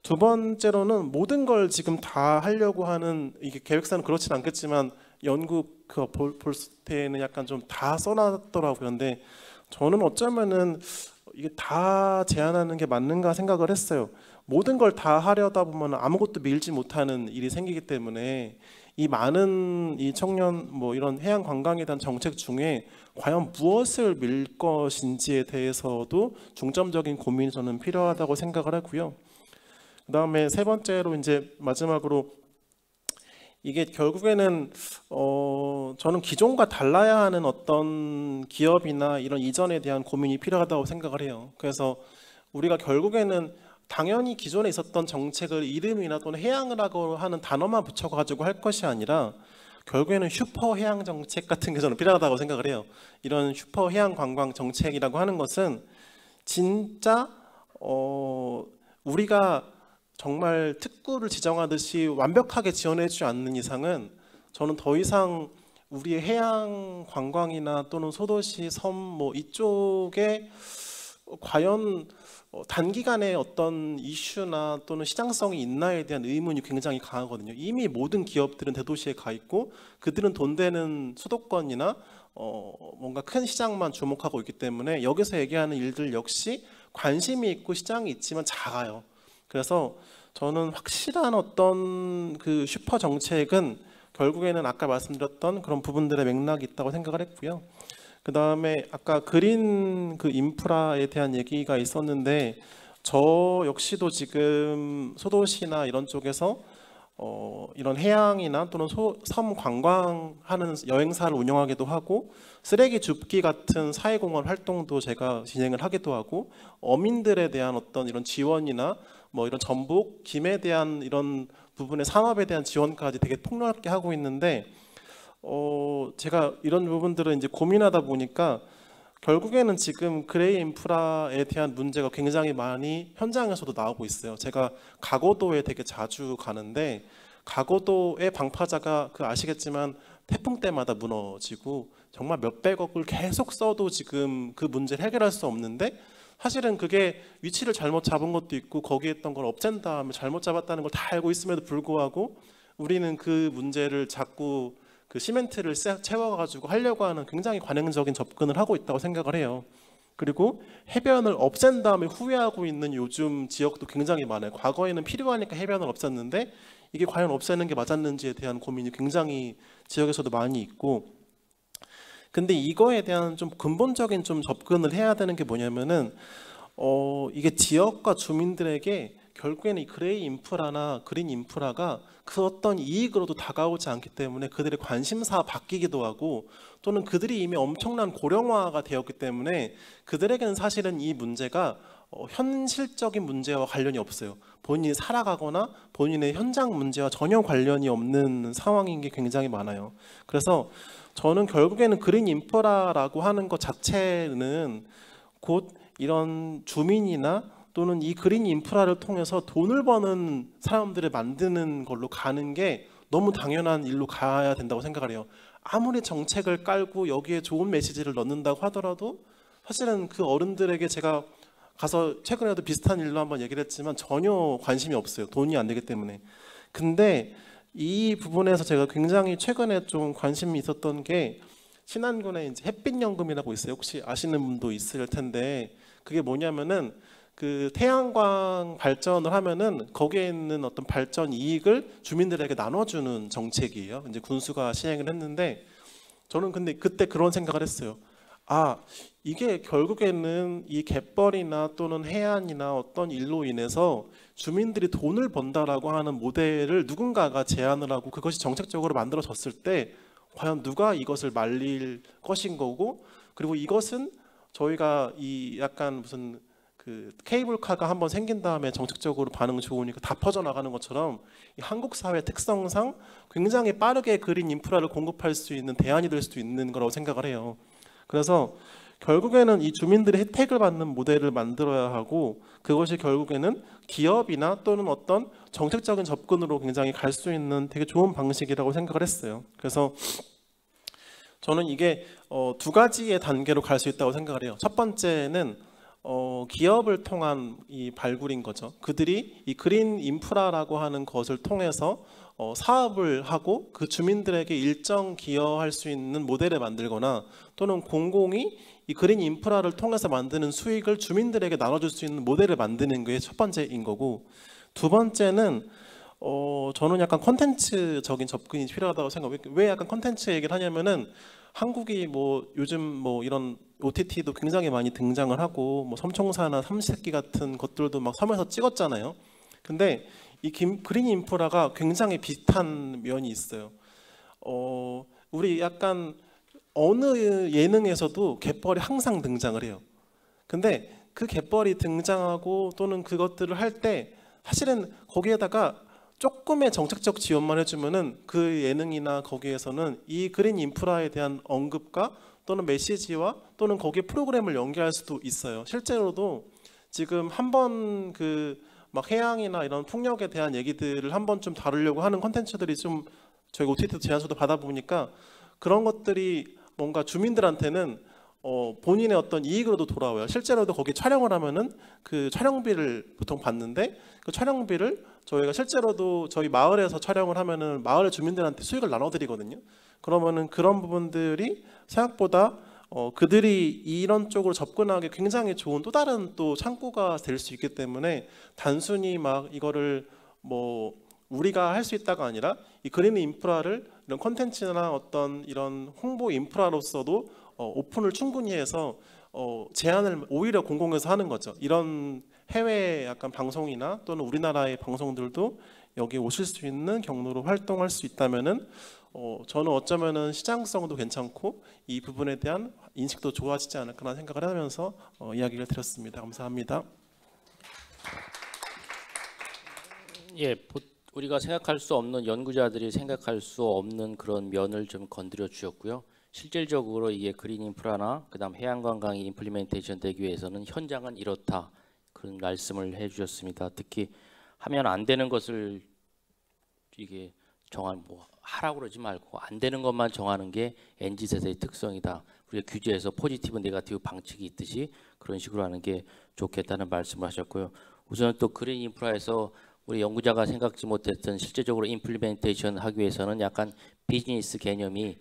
두 번째로는 모든 걸 지금 다 하려고 하는, 이게 계획사는 그렇진 않겠지만 연구 볼 때는 약간 좀 다 써놨더라고요. 근데 저는 어쩌면은 이게 다 제한하는 게 맞는가 생각을 했어요. 모든 걸 다 하려다 보면 아무것도 밀지 못하는 일이 생기기 때문에 이 많은 이 청년 뭐 이런 해양 관광에 대한 정책 중에 과연 무엇을 밀 것인지에 대해서도 중점적인 고민이 저는 필요하다고 생각을 하고요. 그다음에 세 번째로 이제 마지막으로 이게 결국에는 저는 기존과 달라야 하는 어떤 기업이나 이런 이전에 대한 고민이 필요하다고 생각을 해요. 그래서 우리가 결국에는 당연히 기존에 있었던 정책을 이름이나 또는 해양이라고 하는 단어만 붙여가지고 할 것이 아니라 결국에는 슈퍼 해양 정책 같은 게 저는 필요하다고 생각을 해요. 이런 슈퍼 해양 관광 정책이라고 하는 것은 진짜 우리가 정말 특구를 지정하듯이 완벽하게 지원해주지 않는 이상은 저는 더 이상 우리의 해양 관광이나 또는 소도시, 섬 뭐 이쪽에 과연 단기간에 어떤 이슈나 또는 시장성이 있나에 대한 의문이 굉장히 강하거든요. 이미 모든 기업들은 대도시에 가 있고 그들은 돈 되는 수도권이나 뭔가 큰 시장만 주목하고 있기 때문에 여기서 얘기하는 일들 역시 관심이 있고 시장이 있지만 작아요. 그래서 저는 확실한 어떤 그 슈퍼 정책은 결국에는 아까 말씀드렸던 그런 부분들의 맥락이 있다고 생각을 했고요. 그 다음에 아까 그린 그 인프라에 대한 얘기가 있었는데 저 역시도 지금 소도시나 이런 쪽에서 이런 해양이나 또는 섬 관광하는 여행사를 운영하기도 하고 쓰레기 줍기 같은 사회공헌 활동도 제가 진행을 하기도 하고 어민들에 대한 어떤 이런 지원이나 뭐 이런 전북, 김에 대한 이런 부분의 산업에 대한 지원까지 되게 폭넓게 하고 있는데 제가 이런 부분들을 이제 고민하다 보니까 결국에는 지금 그레이 인프라에 대한 문제가 굉장히 많이 현장에서도 나오고 있어요. 제가 가고도에 되게 자주 가는데 가고도의 방파제가 아시겠지만 태풍 때마다 무너지고 정말 몇백억을 계속 써도 지금 그 문제를 해결할 수 없는데 사실은 그게 위치를 잘못 잡은 것도 있고 거기에 있던 걸 없앤 다음에 잘못 잡았다는 걸 다 알고 있음에도 불구하고 우리는 그 문제를 자꾸 그 시멘트를 채워가지고 하려고 하는 굉장히 관행적인 접근을 하고 있다고 생각을 해요. 그리고 해변을 없앤 다음에 후회하고 있는 요즘 지역도 굉장히 많아요. 과거에는 필요하니까 해변을 없앴는데 이게 과연 없애는 게 맞았는지에 대한 고민이 굉장히 지역에서도 많이 있고 근데 이거에 대한 좀 근본적인 좀 접근을 해야 되는 게 뭐냐면은 이게 지역과 주민들에게 결국에는 이 그레이 인프라나 그린 인프라가 그 어떤 이익으로도 다가오지 않기 때문에 그들의 관심사가 바뀌기도 하고 또는 그들이 이미 엄청난 고령화가 되었기 때문에 그들에게는 사실은 이 문제가 현실적인 문제와 관련이 없어요. 본인이 살아가거나 본인의 현장 문제와 전혀 관련이 없는 상황인 게 굉장히 많아요. 그래서 저는 결국에는 그린 인프라라고 하는 것 자체는 곧 이런 주민이나 또는 이 그린 인프라를 통해서 돈을 버는 사람들을 만드는 걸로 가는 게 너무 당연한 일로 가야 된다고 생각을 해요. 아무리 정책을 깔고 여기에 좋은 메시지를 넣는다고 하더라도 사실은 그 어른들에게 제가 가서 최근에도 비슷한 일로 한번 얘기를 했지만 전혀 관심이 없어요. 돈이 안 되기 때문에. 근데 이 부분에서 제가 굉장히 최근에 좀 관심이 있었던 게 신안군에 이제 햇빛연금이라고 있어요. 혹시 아시는 분도 있을 텐데 그게 뭐냐면은 그 태양광 발전을 하면은 거기에 있는 어떤 발전 이익을 주민들에게 나눠주는 정책이에요. 이제 군수가 시행을 했는데 저는 근데 그때 그런 생각을 했어요. 아, 이게 결국에는 이 갯벌이나 또는 해안이나 어떤 일로 인해서 주민들이 돈을 번다라고 하는 모델을 누군가가 제안을 하고 그것이 정책적으로 만들어졌을 때 과연 누가 이것을 말릴 것인 거고 그리고 이것은 저희가 이 약간 무슨 그 케이블카가 한번 생긴 다음에 정책적으로 반응 좋으니까 다 퍼져나가는 것처럼 이 한국 사회 특성상 굉장히 빠르게 그린 인프라를 공급할 수 있는 대안이 될 수도 있는 거라고 생각을 해요. 그래서 결국에는 이 주민들이 혜택을 받는 모델을 만들어야 하고 그것이 결국에는 기업이나 또는 어떤 정책적인 접근으로 굉장히 갈 수 있는 되게 좋은 방식이라고 생각을 했어요. 그래서 저는 이게 두 가지의 단계로 갈 수 있다고 생각을 해요. 첫 번째는 기업을 통한 이 발굴인 거죠. 그들이 이 그린 인프라라고 하는 것을 통해서 사업을 하고 그 주민들에게 일정 기여할 수 있는 모델을 만들거나 또는 공공이 이 그린 인프라를 통해서 만드는 수익을 주민들에게 나눠줄 수 있는 모델을 만드는 게 첫 번째인 거고, 두 번째는 저는 약간 콘텐츠적인 접근이 필요하다고 생각해요. 왜 약간 콘텐츠 얘기를 하냐면은 한국이 뭐 요즘 뭐 이런 OTT도 굉장히 많이 등장을 하고 뭐 섬총사나 삼시세끼 같은 것들도 막 섬에서 찍었잖아요. 근데 이 그린 인프라가 굉장히 비슷한 면이 있어요. 우리 약간 어느 예능에서도 갯벌이 항상 등장을 해요. 근데 그 갯벌이 등장하고 또는 그것들을 할 때 사실은 거기에다가 조금의 정책적 지원만 해주면은 그 예능이나 거기에서는 이 그린 인프라에 대한 언급과 또는 메시지와 또는 거기에 프로그램을 연계할 수도 있어요. 실제로도 지금 한번 그 막 해양이나 이런 풍력에 대한 얘기들을 한번 좀 다루려고 하는 콘텐츠들이 좀 저희 OTT 제안서도 받아보니까 그런 것들이 뭔가 주민들한테는 본인의 어떤 이익으로도 돌아와요. 실제로도 거기 촬영을 하면은 그 촬영비를 보통 받는데 그 촬영비를 저희가 실제로도 저희 마을에서 촬영을 하면은 마을 주민들한테 수익을 나눠드리거든요. 그러면은 그런 부분들이 생각보다 그들이 이런 쪽으로 접근하기 굉장히 좋은 또 다른 또 창구가 될 수 있기 때문에 단순히 막 이거를 뭐 우리가 할 수 있다가 아니라 이 그린 인프라를 이런 콘텐츠나 어떤 이런 홍보 인프라로서도 오픈을 충분히 해서 제안을 오히려 공공에서 하는 거죠. 이런 해외 약간 방송이나 또는 우리나라의 방송들도 여기 오실 수 있는 경로로 활동할 수 있다면은 저는 어쩌면은 시장성도 괜찮고 이 부분에 대한 인식도 좋아지지 않을까 생각을 하면서 이야기를 드렸습니다. 감사합니다. 예, 우리가 생각할 수 없는 연구자들이 생각할 수 없는 그런 면을 좀 건드려 주셨고요. 실질적으로 이게 그린 인프라나 그다음 해양 관광이 임플리멘테이션 되기 위해서는 현장은 이렇다 그런 말씀을 해주셨습니다. 특히 하면 안 되는 것을 이게 뭐 하라고 그러지 말고 안 되는 것만 정하는 게 MZ 세대의 특성이다. 우리가 규제에서 포지티브, 네거티브 방식이 있듯이 그런 식으로 하는 게 좋겠다는 말씀을 하셨고요. 우선 또 그린 인프라에서 우리 연구자가 생각지 못했던 실제적으로 임플리멘테이션 하기 위해서는 약간 비즈니스 개념이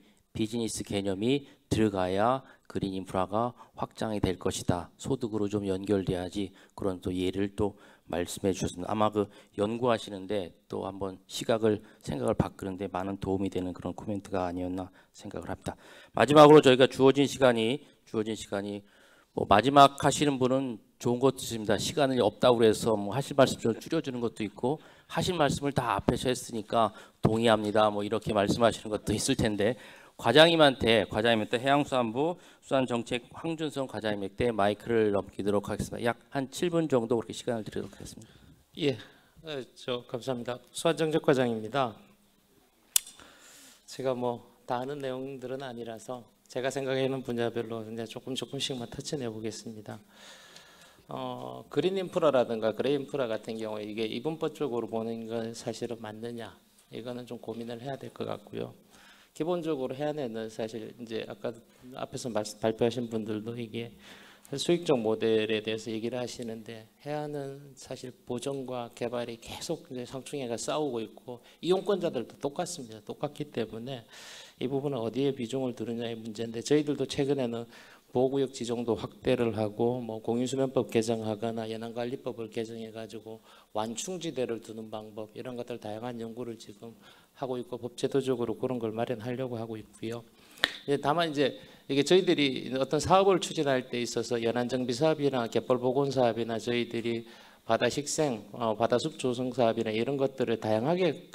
들어가야 그린 인프라가 확장이 될 것이다. 소득으로 좀 연결돼야지 그런 또 예를 또 말씀해 주셨습니다. 아마 그 연구하시는데 또 한번 생각을 바꾸는데 많은 도움이 되는 그런 코멘트가 아니었나 생각을 합니다. 마지막으로 저희가 주어진 시간이 뭐 마지막 하시는 분은 좋은 것도 있습니다. 시간이 없다고 그래서 뭐 하실 말씀 좀 줄여주는 것도 있고 하실 말씀을 다 앞에서 했으니까 동의합니다. 뭐 이렇게 말씀하시는 것도 있을 텐데 과장님한테 해양수산부 수산정책 황준성 과장님께 마이크를 넘기도록 하겠습니다. 약 한 7분 정도 그렇게 시간을 드리도록 하겠습니다. 예, 감사합니다. 수산정책 과장입니다. 제가 뭐 다 아는 내용들은 아니라서 제가 생각하는 분야별로 이제 조금씩만 터치내 보겠습니다. 그린 인프라라든가 그레이 인프라 같은 경우에 이게 이분법 쪽으로 보는 건 사실은 맞느냐? 이거는 좀 고민을 해야 될 것 같고요. 기본적으로 해안에는 사실 이제 아까 앞에서 발표하신 분들도 이게 수익적 모델에 대해서 얘기를 하시는데 해안은 사실 보전과 개발이 계속 이제 상충해가 싸우고 있고 이용권자들도 똑같습니다. 똑같기 때문에 이 부분은 어디에 비중을 두느냐의 문제인데 저희들도 최근에는 보호구역 지정도 확대를 하고 뭐 공유수면법 개정하거나 연안관리법을 개정해가지고 완충지대를 두는 방법 이런 것들 다양한 연구를 지금 하고 있고 법제도적으로 그런 걸 마련하려고 하고 있고요. 다만 이제 이게 저희들이 어떤 사업을 추진할 때 있어서 연안정비 사업이나 갯벌 복원 사업이나 저희들이 바다 식생, 바다숲 조성 사업이나 이런 것들을 다양하게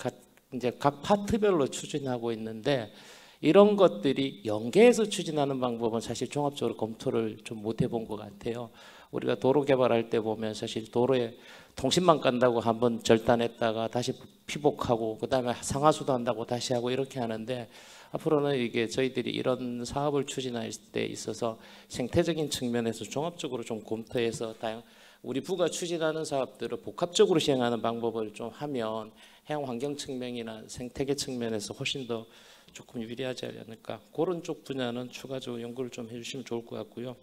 이제 각 파트별로 추진하고 있는데 이런 것들이 연계해서 추진하는 방법은 사실 종합적으로 검토를 좀 못 해본 것 같아요. 우리가 도로 개발할 때 보면 사실 도로에 통신망 깐다고 한번 절단했다가 다시 피복하고 그다음에 상하수도 한다고 다시 하고 이렇게 하는데 앞으로는 이게 저희들이 이런 사업을 추진할 때 있어서 생태적인 측면에서 종합적으로 좀 검토해서 우리 부가 추진하는 사업들을 복합적으로 시행하는 방법을 좀 하면 해양 환경 측면이나 생태계 측면에서 훨씬 더 조금 유리하지 않을까. 그런 쪽 분야는 추가적으로 연구를 좀 해주시면 좋을 것 같고요.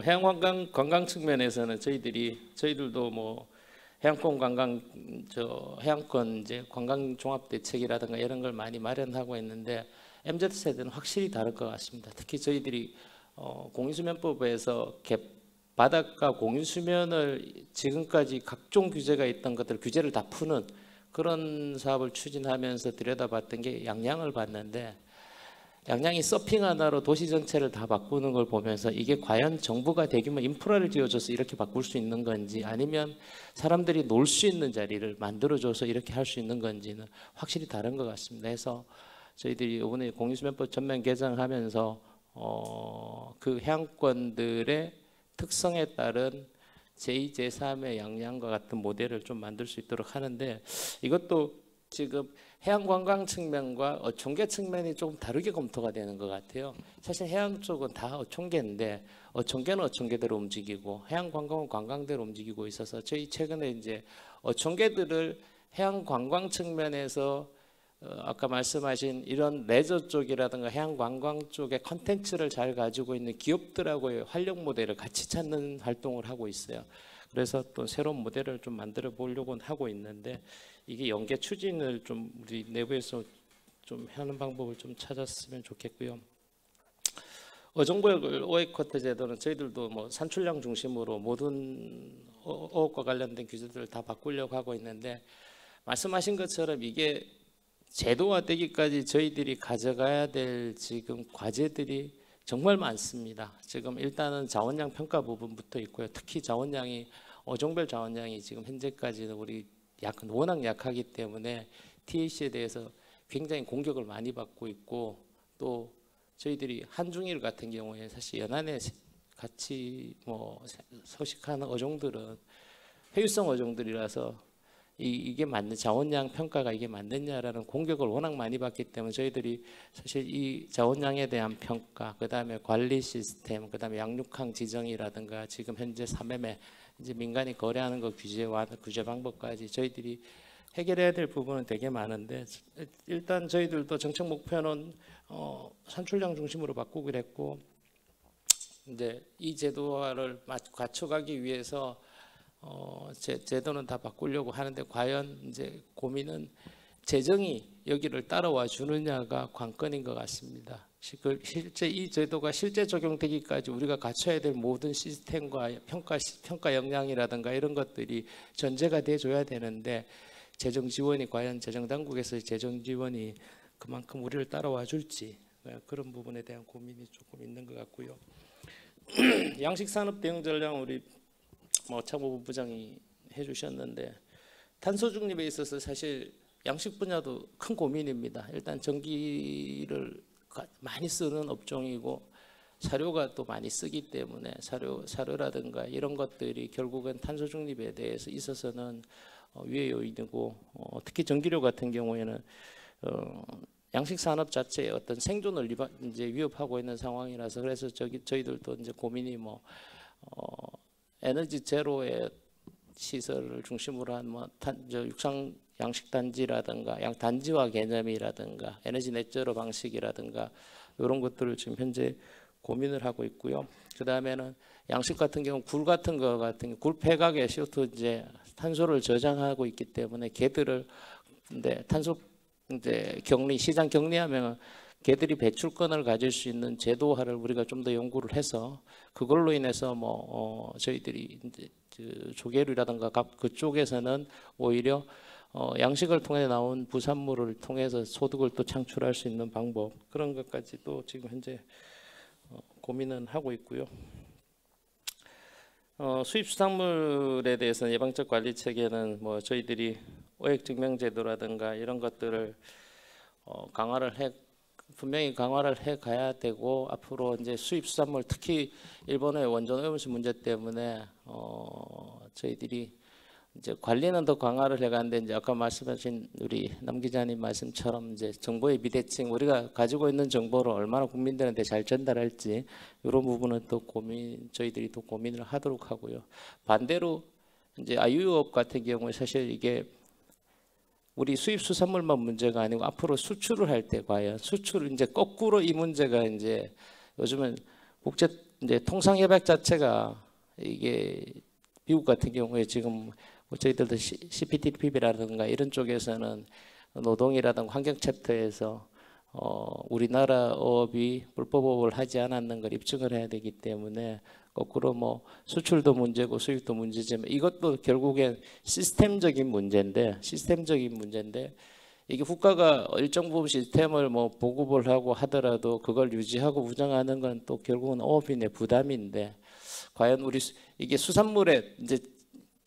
해양 관광 측면에서는 저희들도 뭐 해양권 관광 해양권 이제 관광 종합 대책이라든가 이런 걸 많이 마련하고 있는데 MZ 세대는 확실히 다를 것 같습니다. 특히 저희들이 공유수면법에서 바닷가 공유수면을 지금까지 각종 규제가 있던 것들 규제를 다 푸는 그런 사업을 추진하면서 들여다봤던 게 양양을 봤는데 양양이 서핑 하나로 도시 전체를 다 바꾸는 걸 보면서 이게 과연 정부가 대규모 인프라를 지어줘서 이렇게 바꿀 수 있는 건지 아니면 사람들이 놀 수 있는 자리를 만들어줘서 이렇게 할 수 있는 건지는 확실히 다른 것 같습니다. 그래서 저희들이 이번에 공유수면법 전면 개정하면서 그 해양권들의 특성에 따른 제2, 제3의 양양과 같은 모델을 좀 만들 수 있도록 하는데 이것도 지금 해양관광 측면과 어촌계 측면이 조금 다르게 검토가 되는 것 같아요. 사실 해양 쪽은 다 어촌계인데 어촌계는 어촌계대로 움직이고 해양관광은 관광대로 움직이고 있어서 저희 최근에 이제 어촌계들을 해양관광 측면에서 아까 말씀하신 이런 레저 쪽이라든가 해양관광 쪽의 컨텐츠를 잘 가지고 있는 기업들하고의 활력 모델을 같이 찾는 활동을 하고 있어요. 그래서 또 새로운 모델을 좀 만들어 보려고 하고 있는데 이게 연계 추진을 좀 우리 내부에서 좀 하는 방법을 좀 찾았으면 좋겠고요. 어종보역 오해쿼터 제도는 저희들도 뭐 산출량 중심으로 모든 어업과 관련된 규제들을 다 바꾸려고 하고 있는데 말씀하신 것처럼 이게 제도화되기까지 저희들이 가져가야 될 지금 과제들이 정말 많습니다. 지금 일단은 자원량 평가 부분부터 있고요. 특히 자원량이 어종별 자원량이 지금 현재까지는 우리 워낙 약하기 때문에 TAC에 대해서 굉장히 공격을 많이 받고 있고 또 저희들이 한중일 같은 경우에 사실 연안에 같이 뭐 서식하는 어종들은 회유성 어종들이라서 이게 맞는 자원량 평가가 이게 맞느냐라는 공격을 워낙 많이 받기 때문에 저희들이 사실 이 자원량에 대한 평가, 그 다음에 관리 시스템, 그 다음에 양육항 지정이라든가 지금 현재 3M 이제 민간이 거래하는 거 규제 방법까지 저희들이 해결해야 될 부분은 되게 많은데 일단 저희들도 정책 목표는 산출량 중심으로 바꾸기로 했고 이제 이 제도화를 갖춰가기 위해서 제도는 다 바꾸려고 하는데 과연 이제 고민은 재정이 여기를 따라와 주느냐가 관건인 것 같습니다. 실제 이 제도가 실제 적용되기까지 우리가 갖춰야 될 모든 시스템과 평가 역량이라든가 이런 것들이 전제가 돼줘야 되는데 재정 지원이 과연 재정 당국에서의 재정 지원이 그만큼 우리를 따라와 줄지 그런 부분에 대한 고민이 조금 있는 것 같고요. 양식산업 대응 전략 우리 차무부 부장이 해주셨는데 탄소 중립에 있어서 사실 양식 분야도 큰 고민입니다. 일단 전기를 많이 쓰는 업종이고 사료가 또 많이 쓰기 때문에 사료라든가 이런 것들이 결국은 탄소 중립에 대해서 있어서는 위의 요인이고 특히 전기료 같은 경우에는 양식 산업 자체의 어떤 생존을 이제 위협하고 있는 상황이라서 그래서 저희들도 이제 고민이 에너지 제로의 시설을 중심으로 한 육상 양식 단지라든가 단지화 개념이라든가 에너지 넷제로 방식이라든가 이런 것들을 지금 현재 고민을 하고 있고요. 그 다음에는 양식 같은 경우 굴 폐각에 CO2 이제 탄소를 저장하고 있기 때문에 개들을 탄소 이제 시장 격리하면 개들이 배출권을 가질 수 있는 제도화를 우리가 좀 더 연구를 해서 그걸로 인해서 저희들이 이제 조개류라든가 그쪽에서는 오히려 양식을 통해 나온 부산물을 통해서 소득을 또 창출할 수 있는 방법 그런 것까지 또 지금 현재 고민은 하고 있고요. 수입수산물에 대해서는 예방적 관리 체계는 저희들이 오액증명제도라든가 이런 것들을 분명히 강화를 해 가야 되고 앞으로 이제 수입수산물 특히 일본의 원전 오염수 문제 때문에 저희들이 이제 관리는 더 강화를 해가는데 이제 아까 말씀하신 우리 남 기자님 말씀처럼 이제 정보의 비대칭 우리가 가지고 있는 정보를 얼마나 국민들한테 잘 전달할지 이런 부분은 또 저희들이 또 고민을 하도록 하고요. 반대로 이제 아유유업 같은 경우에 사실 이게 우리 수입 수산물만 문제가 아니고 앞으로 수출을 할 때 과연 수출 이제 거꾸로 이 문제가 이제 요즘은 국제 이제 통상협약 자체가 이게 미국 같은 경우에 지금 저희들도 CPTPP라든가 이런 쪽에서는 노동이라든가 환경 챕터에서 우리나라 어업이 불법업을 하지 않았는 걸 입증을 해야 되기 때문에 거꾸로 뭐 수출도 문제고 수입도 문제지만 이것도 결국엔 시스템적인 문제인데 이게 국가가 일정 부분 시스템을 뭐 보급을 하고 하더라도 그걸 유지하고 운영하는 건 또 결국은 어업인의 부담인데 과연 우리 이게 수산물에 이제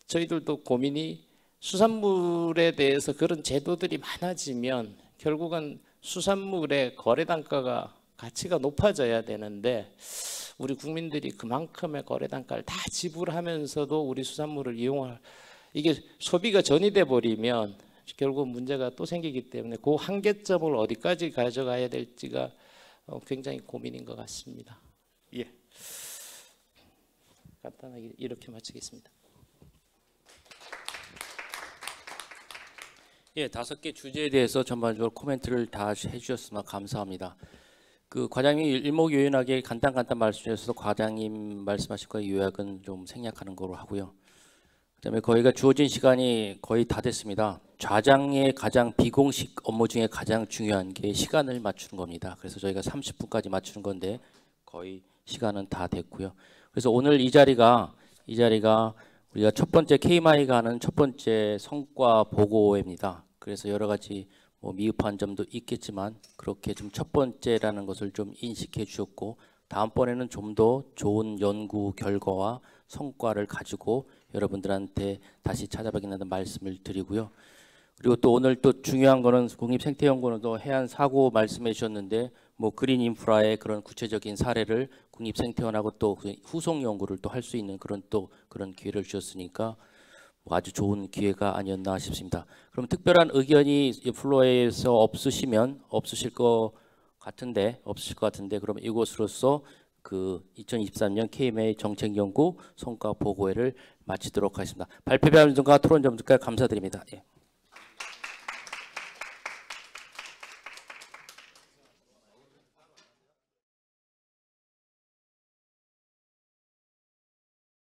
저희들도 고민이 수산물에 대해서 그런 제도들이 많아지면 결국은 수산물의 거래 단가가 가치가 높아져야 되는데 우리 국민들이 그만큼의 거래 단가를 다 지불하면서도 우리 수산물을 이용할 이게 소비가 전이돼 버리면 결국 문제가 또 생기기 때문에 그 한계점을 어디까지 가져가야 될지가 굉장히 고민인 것 같습니다. 예. 간단하게 이렇게 마치겠습니다. 예, 5개 주제에 대해서 전반적으로 코멘트를 다 해주셨으면 감사합니다. 그 과장님 일목요연하게 간단 말씀 주셔서 과장님 말씀하신 거의 요약은 좀 생략하는 거로 하고요. 그다음에 저희가 주어진 시간이 거의 다 됐습니다. 좌장의 가장 비공식 업무 중에 가장 중요한 게 시간을 맞추는 겁니다. 그래서 저희가 30분까지 맞추는 건데 거의 시간은 다 됐고요. 그래서 오늘 이 자리가 우리가 첫 번째 KMI가 하는 첫 번째 성과 보고회입니다. 그래서 여러 가지 뭐 미흡한 점도 있겠지만 그렇게 좀 첫 번째라는 것을 좀 인식해 주셨고 다음번에는 좀 더 좋은 연구 결과와 성과를 가지고 여러분들한테 다시 찾아뵙겠다는 말씀을 드리고요. 그리고 또 오늘 또 중요한 거는 국립생태연구원도 해안 사고 말씀해 주셨는데 뭐 그린 인프라의 그런 구체적인 사례를 국립생태원하고 또 후속 연구를 또 할 수 있는 그런 기회를 주셨으니까 뭐 아주 좋은 기회가 아니었나 싶습니다. 그럼 특별한 의견이 플로어에서 없으실 것 같은데 그럼 이곳으로서 그 2023년 KMA 정책연구 성과 보고회를 마치도록 하겠습니다. 발표 발언과 토론 점수까지 감사드립니다. 예.